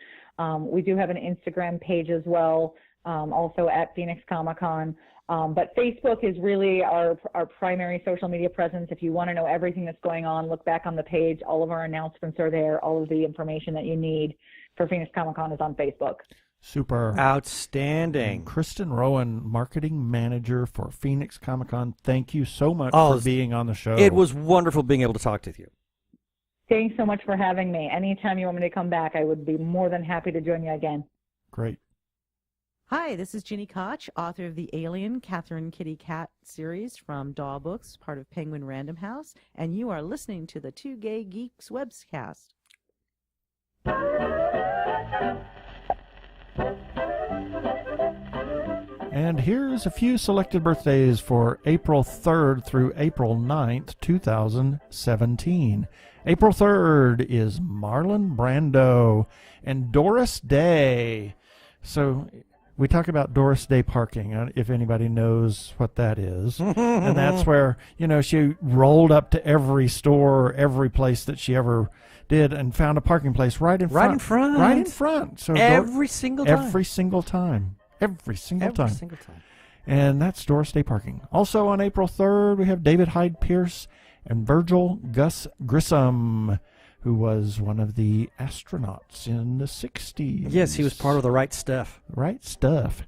We do have an Instagram page as well, also at Phoenix Comicon. But Facebook is really our primary social media presence. If you want to know everything that's going on, look back on the page. All of our announcements are there. All of the information that you need for Phoenix Comicon is on Facebook. Super. Outstanding. Kristin Rowan, marketing manager for Phoenix Comicon. Thank you so much for being on the show. It was wonderful being able to talk to you. Thanks so much for having me. Anytime you want me to come back, I would be more than happy to join you again. Great. Hi, this is Ginny Koch, author of the Alien Catherine Kitty Cat series from Daw Books, part of Penguin Random House, and you are listening to the Two Gay Geeks webcast. And here's a few selected birthdays for April 3rd through April 9th, 2017. April 3rd is Marlon Brando and Doris Day. So we talk about Doris Day parking, if anybody knows what that is. And that's where, she rolled up to every store, every place that she ever did and found a parking place right in front. Right in front. So Every single time. Every single time. And that's Doris Day parking. Also on April 3rd, we have David Hyde Pierce and Virgil Gus Grissom, who was one of the astronauts in the 60s. Yes, he was part of the Right Stuff. Right Stuff.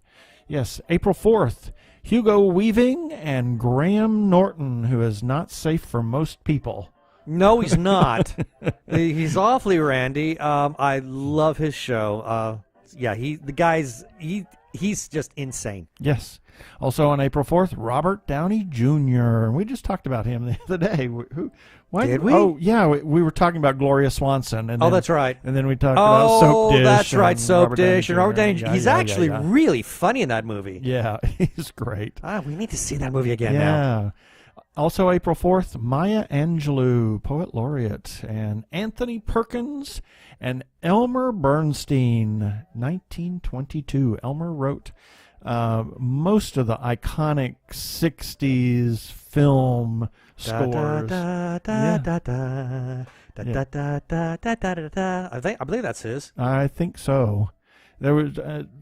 Yes, April 4th, Hugo Weaving and Graham Norton, who is not safe for most people. No, he's not. He's awfully randy. I love his show. He's just insane. Yes. Also on April 4th, Robert Downey Jr. We just talked about him the other day. Did we? Oh, yeah. We were talking about Gloria Swanson. And That's right. And then we talked about Soap Dish. Oh, that's right, Soap Robert Dish and Robert Downey Jr. Yeah, He's yeah, actually yeah. really funny in that movie. Yeah, he's great. We need to see that movie again now. Yeah. Also April 4th, Maya Angelou, Poet Laureate, and Anthony Perkins and Elmer Bernstein, 1922. Elmer wrote most of the iconic 60s film scores. I believe that's his. I think so. There was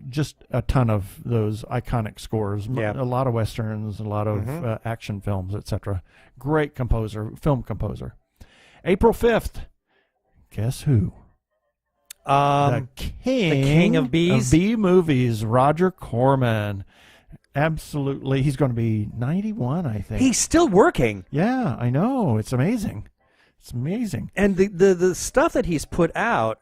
just a ton of those iconic scores. Yeah. A lot of westerns, a lot of action films, etc. Great composer, film composer. April 5th. Guess who? The king of bees? Of B movies, Roger Corman. Absolutely. He's going to be 91, I think. He's still working. Yeah, I know. It's amazing. It's amazing. And the stuff that he's put out,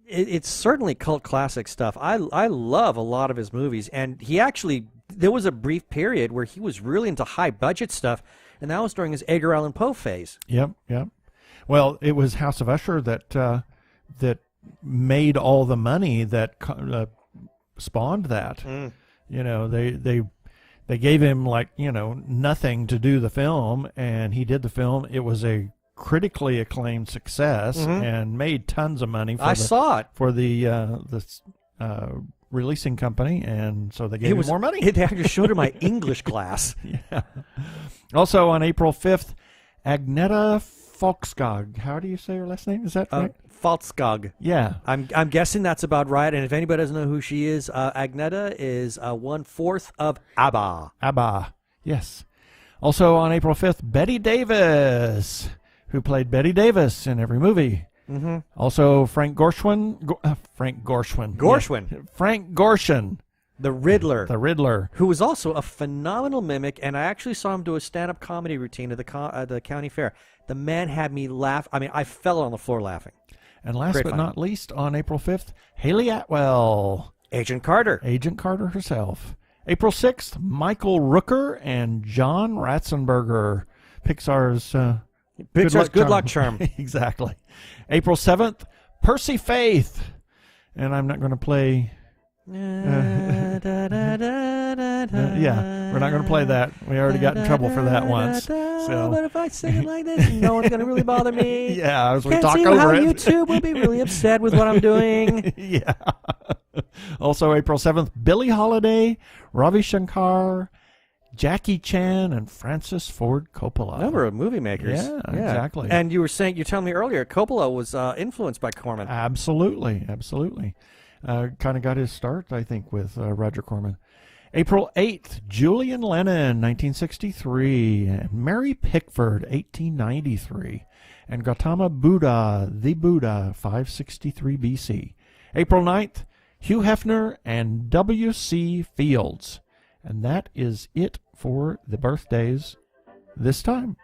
it's certainly cult classic stuff. I love a lot of his movies, and there was a brief period where he was really into high budget stuff, and that was during his Edgar Allan Poe phase. Yep. Well, it was House of Usher that made all the money that spawned that. You know, they gave him nothing to do the film, and he did the film. It was a critically acclaimed success and made tons of money. Saw it for the releasing company, and so they gave him more money. They actually showed him my English class. Yeah. Also on April 5th, Agneta Folkskog. How do you say her last name? Is that right? Folkskog. Yeah. I'm guessing that's about right. And if anybody doesn't know who she is, Agneta is 1/4 of ABBA. ABBA. Yes. Also on April 5th, Betty Davis, who played Betty Davis in every movie. Also Frank Gorshin. Frank Gorshin. The Riddler. The Riddler. Who was also a phenomenal mimic, and I actually saw him do a stand-up comedy routine at the county fair. The man had me laugh. I mean, I fell on the floor laughing. And last but not least, on April 5th, Haley Atwell. Agent Carter. Agent Carter herself. April 6th, Michael Rooker and John Ratzenberger. Pixar's Good Luck Charm. Exactly. April 7th, Percy Faith. And I'm not going to play... yeah, we're not going to play that. We already got in trouble for that once. So. But if I sing it like this, no one's going to really bother me. Yeah, as we Can't talk see over how it. YouTube will be really upset with what I'm doing. Yeah. Also, April 7th, Billie Holiday, Ravi Shankar, Jackie Chan, and Francis Ford Coppola. Number of movie makers. Yeah, exactly. And you're telling me earlier, Coppola was influenced by Corman. Absolutely. Kind of got his start, I think, with Roger Corman. April 8th, Julian Lennon, 1963, and Mary Pickford, 1893, and Gautama Buddha, the Buddha, 563 BC. April 9th, Hugh Hefner and W.C. Fields. And that is it for the birthdays this time.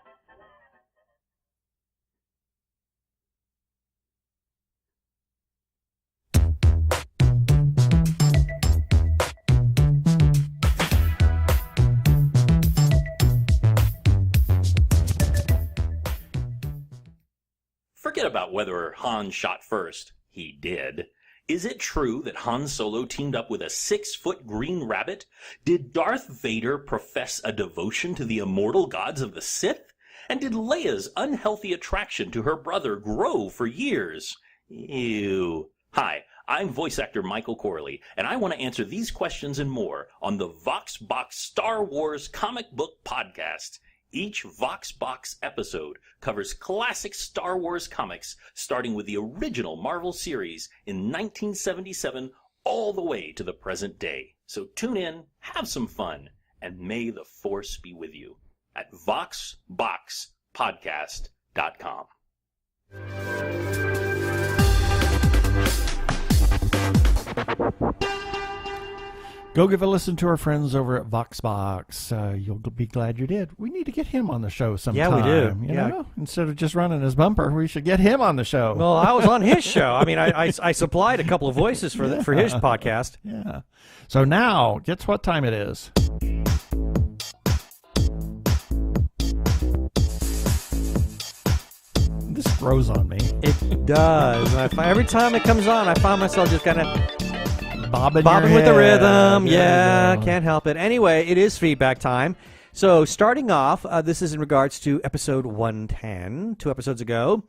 Forget about whether Han shot first. He did. Is it true that Han Solo teamed up with a 6-foot green rabbit? Did Darth Vader profess a devotion to the immortal gods of the Sith? And did Leia's unhealthy attraction to her brother grow for years? Ew. Hi, I'm voice actor Michael Corley, and I want to answer these questions and more on the VoxBox Star Wars Comic Book Podcast. Each VoxBox episode covers classic Star Wars comics, starting with the original Marvel series in 1977 all the way to the present day. So tune in, have some fun, and may the Force be with you at VoxBoxPodcast.com. Go give a listen to our friends over at VoxBox. You'll be glad you did. We need to get him on the show sometime. Yeah, we do. You know? Instead of just running his bumper, we should get him on the show. Well, I was on his show. I mean, I supplied a couple of voices for his podcast. Yeah. So now, guess what time it is? This grows on me. It does. Every time it comes on, I find myself just kind of bobbing with the rhythm. Yeah, can't help it. Anyway, it is feedback time. So starting off, this is in regards to episode 110, 2 episodes ago.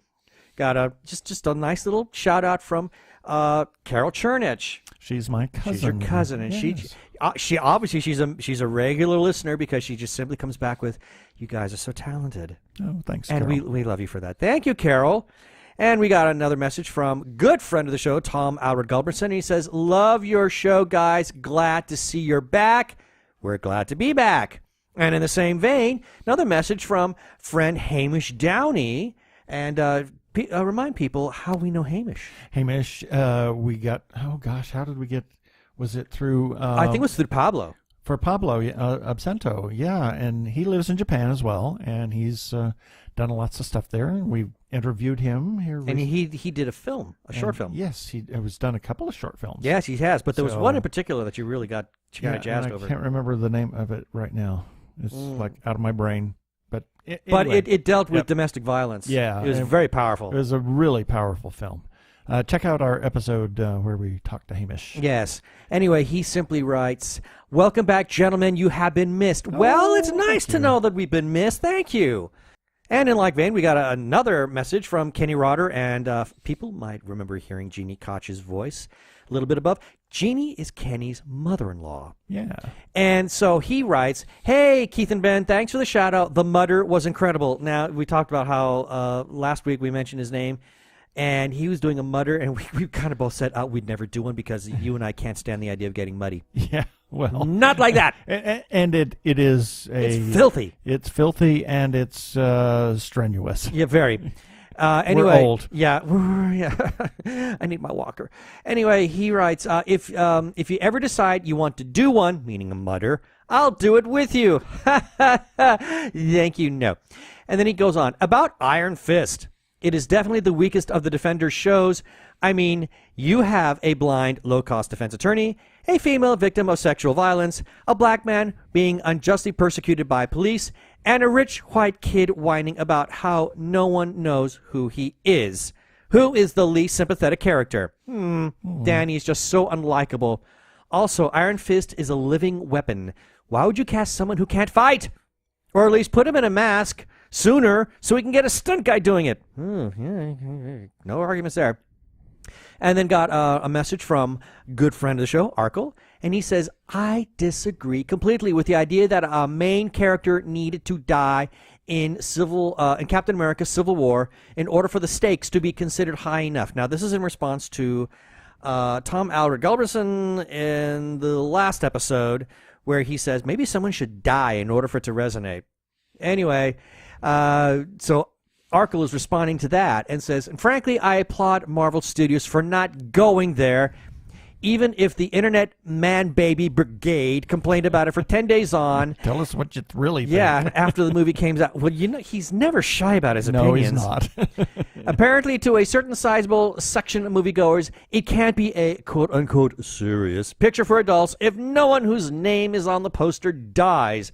Got just a nice little shout out from Carol Chernich. She's my cousin. She's your cousin, and yes. she obviously she's a regular listener because she just simply comes back with, "You guys are so talented." Oh, thanks, and Carol. we love you for that. Thank you, Carol. And we got another message from good friend of the show, Tom Alred Gulberson. He says, "Love your show, guys. Glad to see you're back. We're glad to be back." And in the same vein, another message from friend Hamish Downey, and remind people how we know Hamish. Hamish, we got, oh gosh, how did we get, was it through? I think it was through Pablo. For Pablo Absento, yeah, and he lives in Japan as well, and he's done lots of stuff there, and we've interviewed him here. And he did a film, a short film. Yes, he has done a couple of short films. Yes, he has, but there was one in particular that you really got kind of jazzed and over. I can't remember the name of it right now. It's like out of my brain. But But anyway, it dealt with domestic violence. Yeah. It was very powerful. It was a really powerful film. Check out our episode where we talked to Hamish. Yes. Anyway, he simply writes, "Welcome back, gentlemen. You have been missed." Well, it's nice to know that we've been missed. Thank you. And in like vein, we got another message from Kenny Rotter, and people might remember hearing Jeannie Koch's voice a little bit above. Jeannie is Kenny's mother-in-law. Yeah. And so he writes, "Hey, Keith and Ben, thanks for the shout-out. The Mutter was incredible." Now, we talked about how last week we mentioned his name, and he was doing a mutter, and we kind of both said, we'd never do one because you and I can't stand the idea of getting muddy. Yeah, well. Not like that. And it is It's filthy. It's filthy, and it's strenuous. Yeah, very. Anyway, we're old. Yeah, I need my walker. Anyway, he writes, if you ever decide you want to do one, meaning a mutter, I'll do it with you. Thank you, no. And then he goes on, about Iron Fist. It is definitely the weakest of the Defenders shows. I mean, you have a blind, low-cost defense attorney, a female victim of sexual violence, a black man being unjustly persecuted by police, and a rich white kid whining about how no one knows who he is. Who is the least sympathetic character? Danny is just so unlikable. Also, Iron Fist is a living weapon. Why would you cast someone who can't fight? Or at least put him in a mask sooner so we can get a stunt guy doing it. No arguments there. And then got a message from good friend of the show, Arkle, and he says, I disagree completely with the idea that a main character needed to die in Captain America Civil War in order for the stakes to be considered high enough. Now, this is in response to Tom Alred Gulberson in the last episode where he says maybe someone should die in order for it to resonate. Anyway, so Arkle is responding to that and says, and frankly, I applaud Marvel Studios for not going there, even if the Internet Man-Baby Brigade complained about it for 10 days on. Tell us what you really think. Yeah, after the movie came out. Well, you know, he's never shy about his opinions. No, he's not. Apparently, to a certain sizable section of moviegoers, it can't be a quote-unquote serious picture for adults if no one whose name is on the poster dies.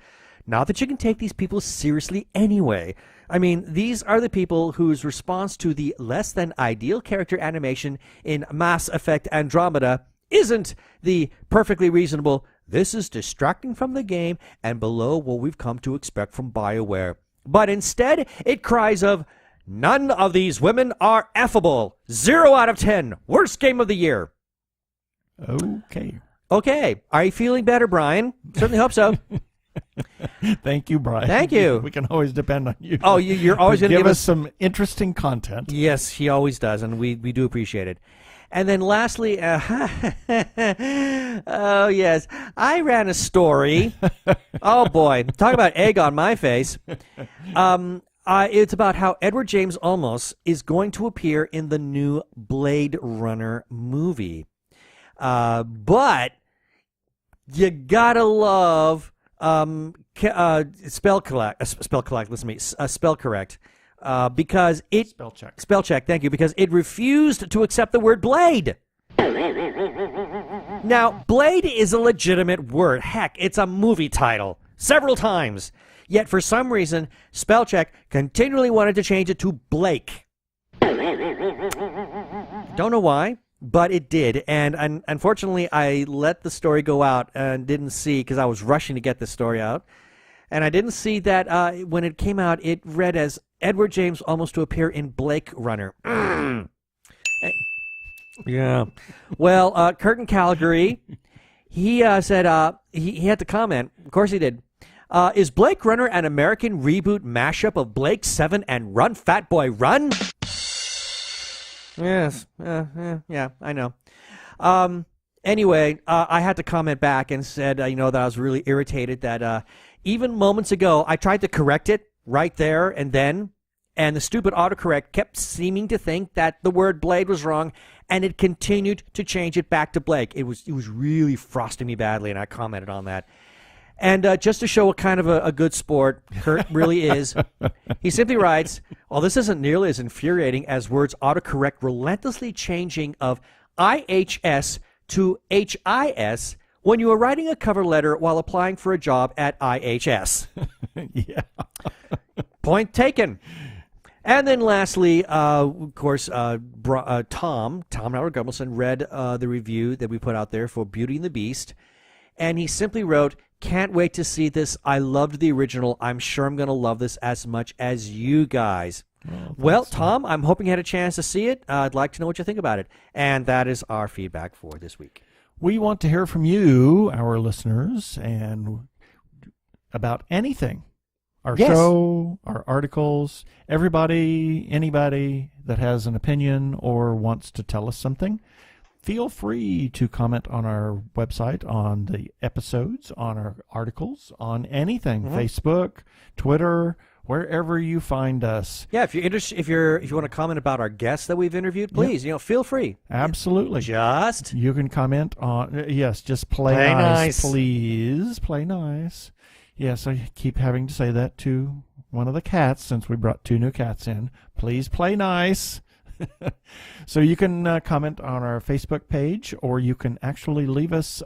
Not that you can take these people seriously anyway. I mean, these are the people whose response to the less than ideal character animation in Mass Effect Andromeda isn't the perfectly reasonable, this is distracting from the game and below what we've come to expect from BioWare. But instead, it cries of, none of these women are effable. 0 out of 10. Worst game of the year. Okay. Okay. Are you feeling better, Brian? Certainly hope so. Thank you, Brian. Thank you. We can always depend on you. Oh, you're always going to give us some interesting content. Yes, he always does, and we do appreciate it. And then lastly, oh, yes, I ran a story. Oh, boy. Talk about egg on my face. It's about how Edward James Olmos is going to appear in the new Blade Runner movie. But you gotta love spell correct. Because it spell check, thank you, because it refused to accept the word blade. Now, blade is a legitimate word. Heck, it's a movie title several times. Yet for some reason, spellcheck continually wanted to change it to Blake. Don't know why, but it did. And unfortunately, I let the story go out and didn't see, because I was rushing to get this story out. And I didn't see that when it came out, it read as Edward James almost to appear in Blake Runner. Yeah. Well, Kurt in Calgary, he said he had to comment. Of course he did. Is Blake Runner an American reboot mashup of Blake 7 and Run, Fat Boy, Run? Yes. Yeah, I know. Anyway, I had to comment back and said, that I was really irritated that even moments ago, I tried to correct it right there and then, and the stupid autocorrect kept seeming to think that the word Blade was wrong, and it continued to change it back to Blake. It was really frosting me badly, and I commented on that. And just to show what kind of a good sport Kurt really is, he simply writes, "Well, this isn't nearly as infuriating as Word's autocorrect relentlessly changing of IHS to HIS when you are writing a cover letter while applying for a job at IHS." Yeah. Point taken. And then lastly, of course, Tom Howard Gumbelson read the review that we put out there for Beauty and the Beast, and he simply wrote, "Can't wait to see this. I loved the original. I'm sure I'm going to love this as much as you guys." Well, Tom, I'm hoping you had a chance to see it. I'd like to know what you think about it. And that is our feedback for this week. We want to hear from you, our listeners, and about anything. Our show, our articles, anybody that has an opinion or wants to tell us something. Feel free to comment on our website, on the episodes, on our articles, on anything. Facebook, Twitter, wherever you find us. Yeah, if you're interested, if you want to comment about our guests that we've interviewed, please, feel free. Absolutely. You can comment on just play nice, please. Play nice. Yes, I keep having to say that to one of the cats since we brought 2 new cats in. Please play nice. So you can comment on our Facebook page, or you can actually leave us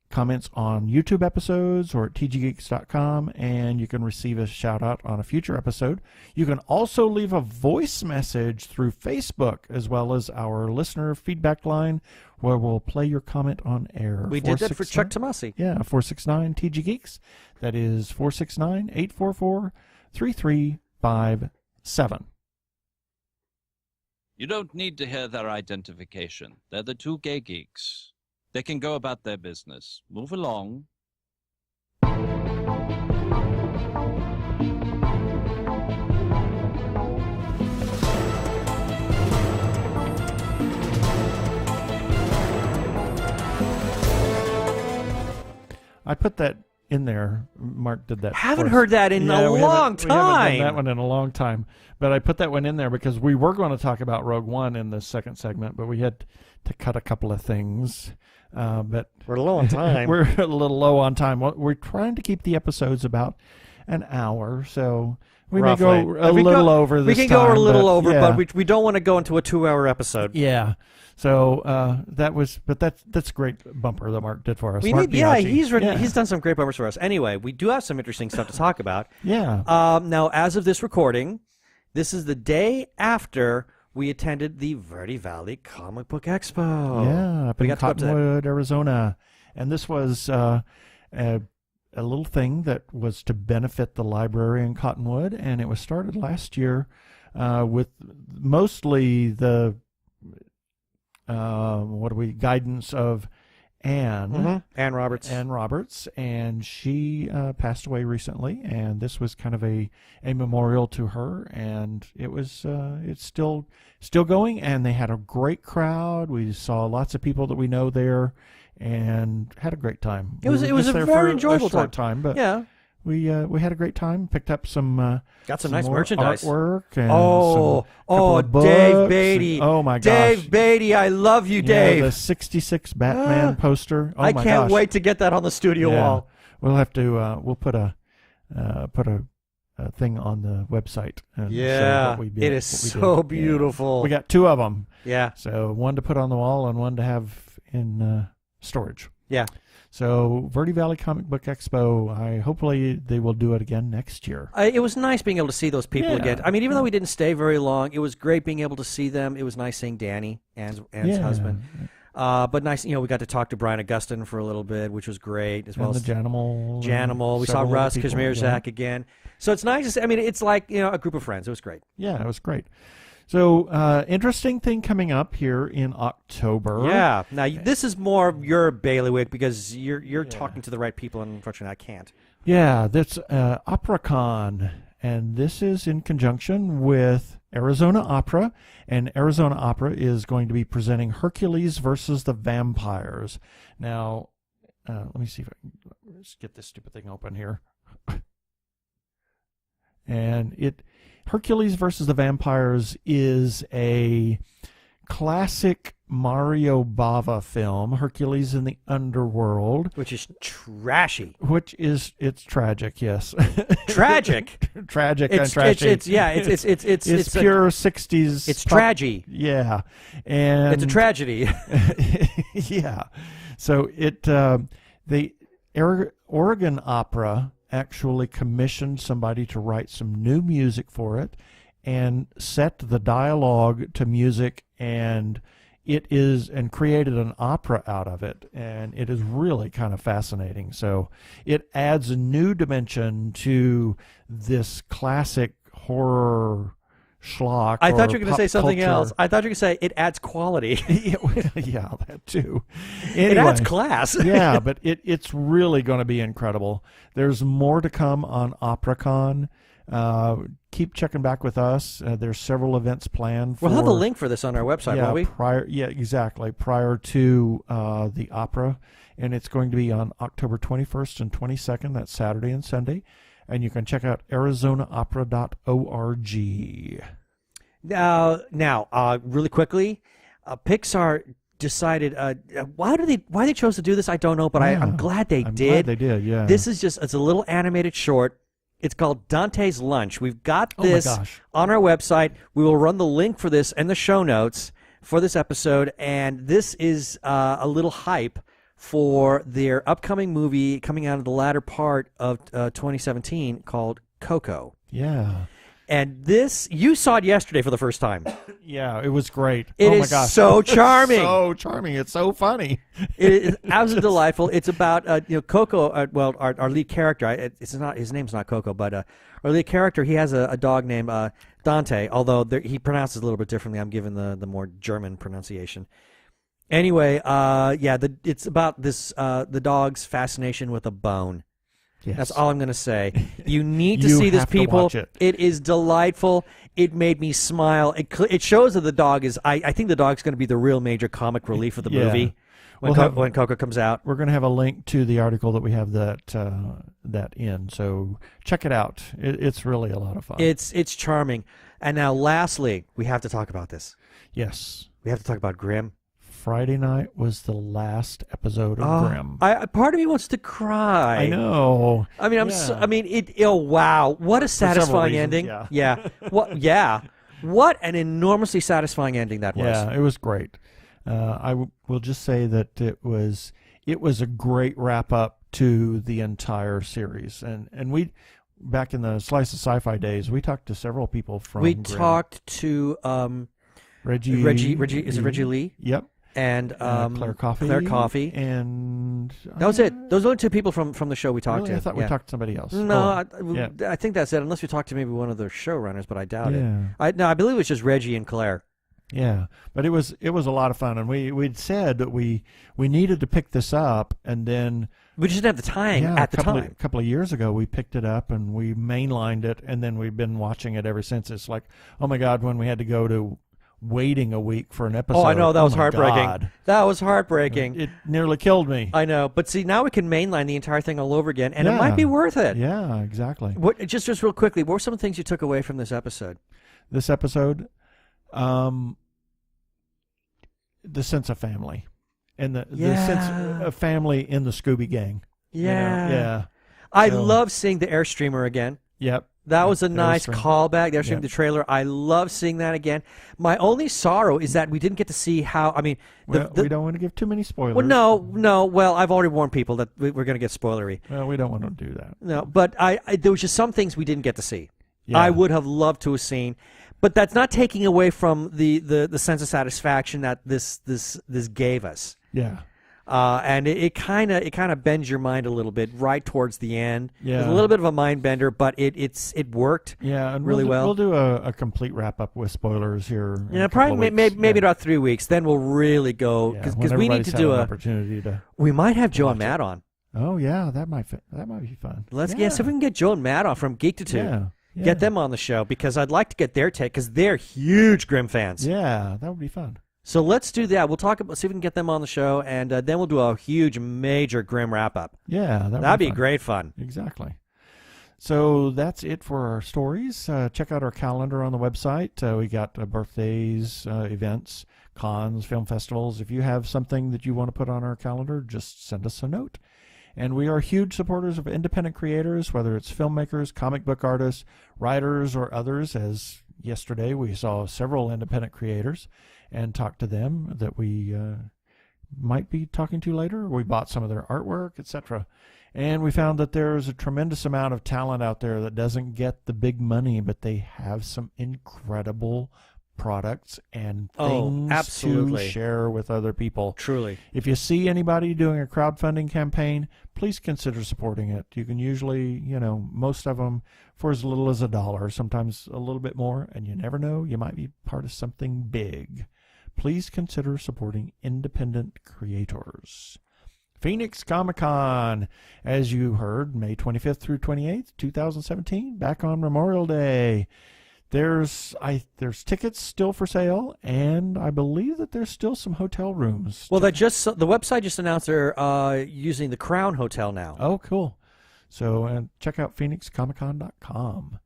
comments on YouTube episodes or at tggeeks.com, and you can receive a shout out on a future episode. You can also leave a voice message through Facebook, as well as our listener feedback line, where we'll play your comment on air. We did that for Chuck Tomasi. Yeah, 469 TG Geeks. That is 469-844-3357. You don't need to hear their identification. They're the Two Gay Geeks. They can go about their business. Move along. I put that in there. Mark did that. Haven't heard that in a long time. We haven't done that one in a long time. But I put that one in there because we were going to talk about Rogue One in the second segment, but we had to cut a couple of things. But we're low on time. We're a little low on time. We're trying to keep the episodes about an hour, so we may go a little over this time. We can go a little over, but we don't want to go into a 2-hour episode. Yeah. So that's a great bumper that Mark did for us. He's done some great bumpers for us. Anyway, we do have some interesting stuff to talk about. Yeah. Now, as of this recording, this is the day after we attended the Verde Valley Comicbook Expo. Yeah, up in Cottonwood, Arizona. And this was a little thing that was to benefit the library in Cottonwood, and it was started last year with mostly the guidance of Anne. Anne Roberts. Anne Roberts, and she passed away recently, and this was kind of a memorial to her, and it was it's still going, and they had a great crowd. We saw lots of people that we know there, and had a great time. It was a very enjoyable time, but yeah. We had a great time. Picked up some got some nice merchandise, artwork, and some books. Dave Beatty! Oh my gosh, Dave Beatty! I love you, Dave. The '66 Batman poster. Oh I my can't gosh. wait to get that on the studio wall. We'll have to. We'll put a thing on the website. And show what we did, it is so beautiful. Yeah. We got 2 of them. Yeah. So one to put on the wall and one to have in storage. Yeah. So Verde Valley Comicbook Expo, hopefully they will do it again next year. It was nice being able to see those people again. I mean, even though we didn't stay very long, it was great being able to see them. It was nice seeing Danny, Anne's husband. But nice, we got to talk to Brian Augustin for a little bit, which was great. As well as the Janimal. We saw Russ Kazmierzak again. So it's nice to see. I mean, it's like, a group of friends. It was great. Yeah, it was great. So, interesting thing coming up here in October. Yeah. Now this is more your bailiwick because you're talking to the right people, and unfortunately I can't. Yeah, that's OperaCon, and this is in conjunction with Arizona Opera, and Arizona Opera is going to be presenting Hercules versus the Vampires. Now, let me see if I can let's get this stupid thing open here. And Hercules versus the Vampires is a classic Mario Bava film, Hercules in the Underworld. Which is trashy. It's tragic, yes. Tragic? Tragic and trashy. It's pure 60s. It's tragedy. Yeah. And it's a tragedy. Yeah. So the Oregon Opera actually commissioned somebody to write some new music for it and set the dialogue to music, and created an opera out of it, and it is really kind of fascinating. So it adds a new dimension to this classic horror schlock. I thought you were going to say something culture. else. I thought you were going to say it adds quality. Yeah, that too. Anyway, it adds class. Yeah, but it's really going to be incredible. There's more to come on OperaCon. Keep checking back with us. There's several events planned. We'll have a link for this on our website, won't we? Prior to the opera, and it's going to be on October 21st and 22nd. That's Saturday and Sunday. And you can check out arizonaopera.org. Now, really quickly, Pixar decided why they chose to do this. I don't know, but I'm glad they did. Glad they did. Yeah. This is it's a little animated short. It's called Dante's Lunch. We've got this on our website. We will run the link for this in the show notes for this episode, and this is a little hype for their upcoming movie coming out of the latter part of 2017 called Coco. Yeah. And this, you saw it yesterday for the first time. Yeah, it was great. It my is gosh. so charming. So charming. It's so funny. It is absolutely delightful. It's about Coco. Our lead character. It's not his name's not Coco, but our lead character. He has a dog named Dante. Although he pronounces it a little bit differently. I'm giving the more German pronunciation. Anyway, it's about this the dog's fascination with a bone. Yes. That's all I'm going to say. You need to see this, people. It is delightful. It made me smile. It shows that the dog is. I think the dog's going to be the real major comic relief of the movie when Coco comes out. We're going to have a link to the article that we have that in. So check it out. It's really a lot of fun. It's charming. And now, lastly, we have to talk about this. Yes, we have to talk about Grimm. Friday night was the last episode of Grimm. Part of me wants to cry. I know. I mean, wow! What a satisfying ending. Yeah. What an enormously satisfying ending that was. Yeah, it was great. I will just say that it was a great wrap up to the entire series, and we. Back in the Slice of Sci-Fi days, we talked to several people from Grimm. Talked to Reggie. Is it Reggie Lee? Yep. And Claire Coffey. And that was it. Those are the two people from the show we talked to. I thought we talked to somebody else. No, I think that's it. Unless we talked to maybe one of the showrunners, but I doubt it. I believe it was just Reggie and Claire. Yeah, but it was a lot of fun, and we'd said that we needed to pick this up, and then we just didn't have the time at the time. A couple of years ago, we picked it up and we mainlined it, and then we've been watching it ever since. It's like, oh my God, when we had to go to waiting a week for an episode. Oh, I know, that was heartbreaking. God. That was heartbreaking. It nearly killed me. I know, but see, now we can mainline the entire thing all over again, and it might be worth it. Yeah, exactly. Just real quickly, what were some of the things you took away from this episode? This episode, the sense of family, and the sense of family in the Scooby Gang. Yeah. I love seeing the Airstreamer again. Yep. That was a nice callback. They're showing the trailer. I love seeing that again. My only sorrow is that we didn't get to see how. I mean, we don't want to give too many spoilers. Well, no. Well, I've already warned people that we're going to get spoilery. Well, we don't want to do that. No, but there was just some things we didn't get to see. Yeah. I would have loved to have seen, but that's not taking away from the sense of satisfaction that this gave us. Yeah. And it kind of bends your mind a little bit right towards the end. Yeah. It's a little bit of a mind bender, but it worked. Yeah, and really well. We'll do a complete wrap up with spoilers here. Yeah, probably maybe about 3 weeks. Then we'll really go because we need to do an opportunity to. We might have Joe and Matt on. Oh yeah, that might be fun. Let's see if we can get Joe and Matt on from Geek to Two. Yeah. Get them on the show because I'd like to get their take because they're huge Grimm fans. Yeah, that would be fun. So let's do that. We'll talk about see if we can get them on the show, and then we'll do a huge, major Grimm wrap up. Yeah, that'd be great fun. Exactly. So that's it for our stories. Check out our calendar on the website. We got birthdays, events, cons, film festivals. If you have something that you want to put on our calendar, just send us a note. And we are huge supporters of independent creators, whether it's filmmakers, comic book artists, writers, or others. As yesterday, we saw several independent creators and talked to them that we might be talking to later. We bought some of their artwork, etc. And we found that there's a tremendous amount of talent out there that doesn't get the big money, but they have some incredible products and things to share with other people. Truly. If you see anybody doing a crowdfunding campaign, please consider supporting it. You can usually, most of them for as little as $1, sometimes a little bit more, and you never know, you might be part of something big. Please consider supporting independent creators. Phoenix Comicon, as you heard, May 25th through 28th, 2017, back on Memorial Day. There's tickets still for sale, and I believe that there's still some hotel rooms. Well, the website just announced they're using the Crown Hotel now. Oh, cool. So check out phoenixcomicon.com.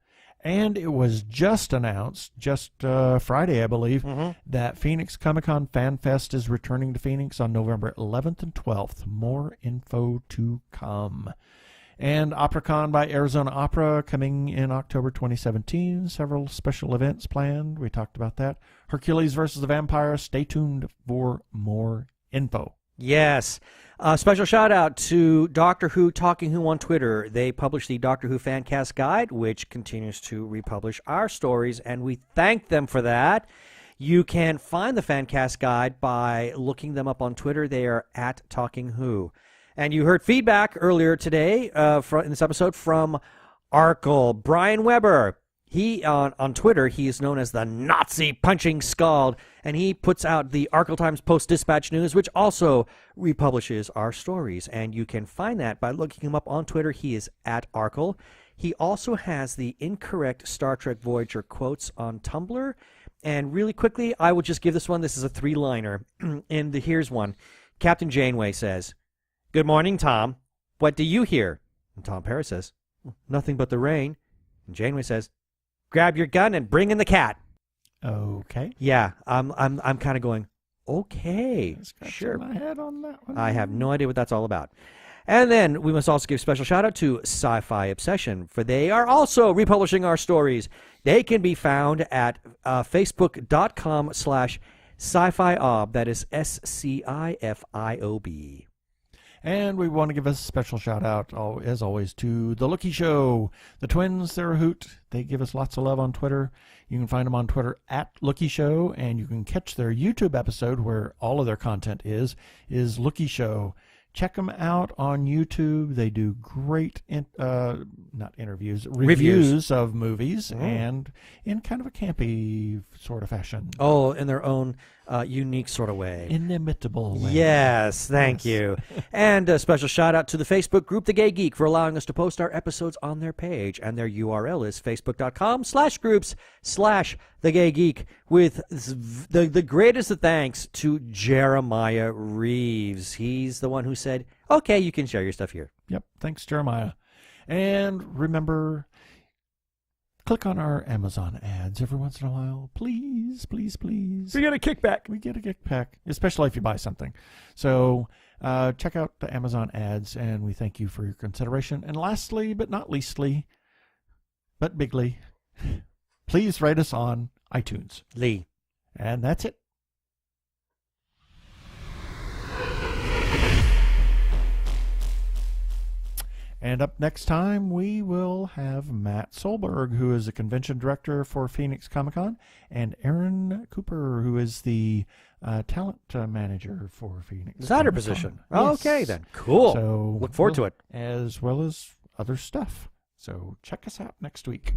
And it was just announced, Friday, I believe, that Phoenix Comicon Fan Fest is returning to Phoenix on November 11th and 12th. More info to come. And OperaCon by Arizona Opera coming in October 2017. Several special events planned. We talked about that. Hercules versus the Vampire. Stay tuned for more info. Yes. Special shout out to Doctor Who Talking Who on Twitter. They published the Doctor Who Fancast Guide, which continues to republish our stories, and we thank them for that. You can find the Fancast Guide by looking them up on Twitter. They are at Talking Who. And you heard feedback earlier today in this episode from Arkle. Brian Weber. He, on Twitter, he is known as the Nazi Punching Scald, and he puts out the Arkle Times Post-Dispatch News, which also republishes our stories. And you can find that by looking him up on Twitter. He is at Arkle. He also has the Incorrect Star Trek Voyager quotes on Tumblr. And really quickly, I will just give this one. This is a 3-liner. And here's one. Captain Janeway says, "Good morning, Tom. What do you hear?" And Tom Paris says, "Nothing but the rain." And Janeway says, "Grab your gun and bring in the cat." Okay. Yeah, I'm kind of going, okay, sure. My head on that one. I have no idea what that's all about. And then we must also give a special shout out to Sci-Fi Obsession, for they are also republishing our stories. They can be found at facebook.com/sci-fi-ob. That is SCIFIOB. And we want to give a special shout out, as always, to The Lookie Show. The twins, they're a hoot. They give us lots of love on Twitter. You can find them on Twitter at Lookie Show, and you can catch their YouTube episode where all of their content is Lookie Show. Check them out on YouTube. They do great, not interviews, reviews of movies, and in kind of a campy sort of fashion. Oh, in their own unique sort of way. Inimitable way. Yes, thank you. And a special shout out to the Facebook group, The Gay Geek, for allowing us to post our episodes on their page. And their URL is facebook.com/groups/The Gay Geek, with the greatest of thanks to Jeremiah Reeves. He's the one who said, okay, you can share your stuff here. Yep. Thanks, Jeremiah. And remember, click on our Amazon ads every once in a while. Please, please, please. We get a kickback. We get a kickback, especially if you buy something. So check out the Amazon ads, and we thank you for your consideration. And lastly, but not leastly, but bigly, please rate us on iTunes. Lee. And that's it. And up next time, we will have Matt Solberg, who is a convention director for Phoenix Comicon, and Aaron Cooper, who is the talent manager for Phoenix. Is that her Comicon. position? Yes. Okay, then. Cool. So look forward to it. As well as other stuff. So check us out next week.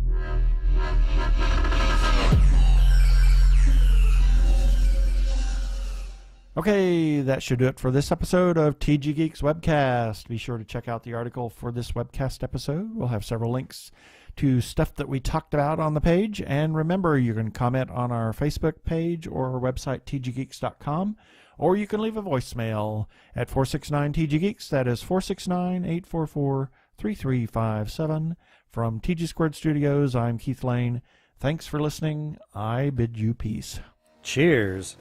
Okay, that should do it for this episode of TG Geeks Webcast. Be sure to check out the article for this webcast episode. We'll have several links to stuff that we talked about on the page. And remember, you can comment on our Facebook page or our website, tggeeks.com, or you can leave a voicemail at 469-TG-GEEKS. That is 469-844-3357. From TG Squared Studios, I'm Keith Lane. Thanks for listening. I bid you peace. Cheers.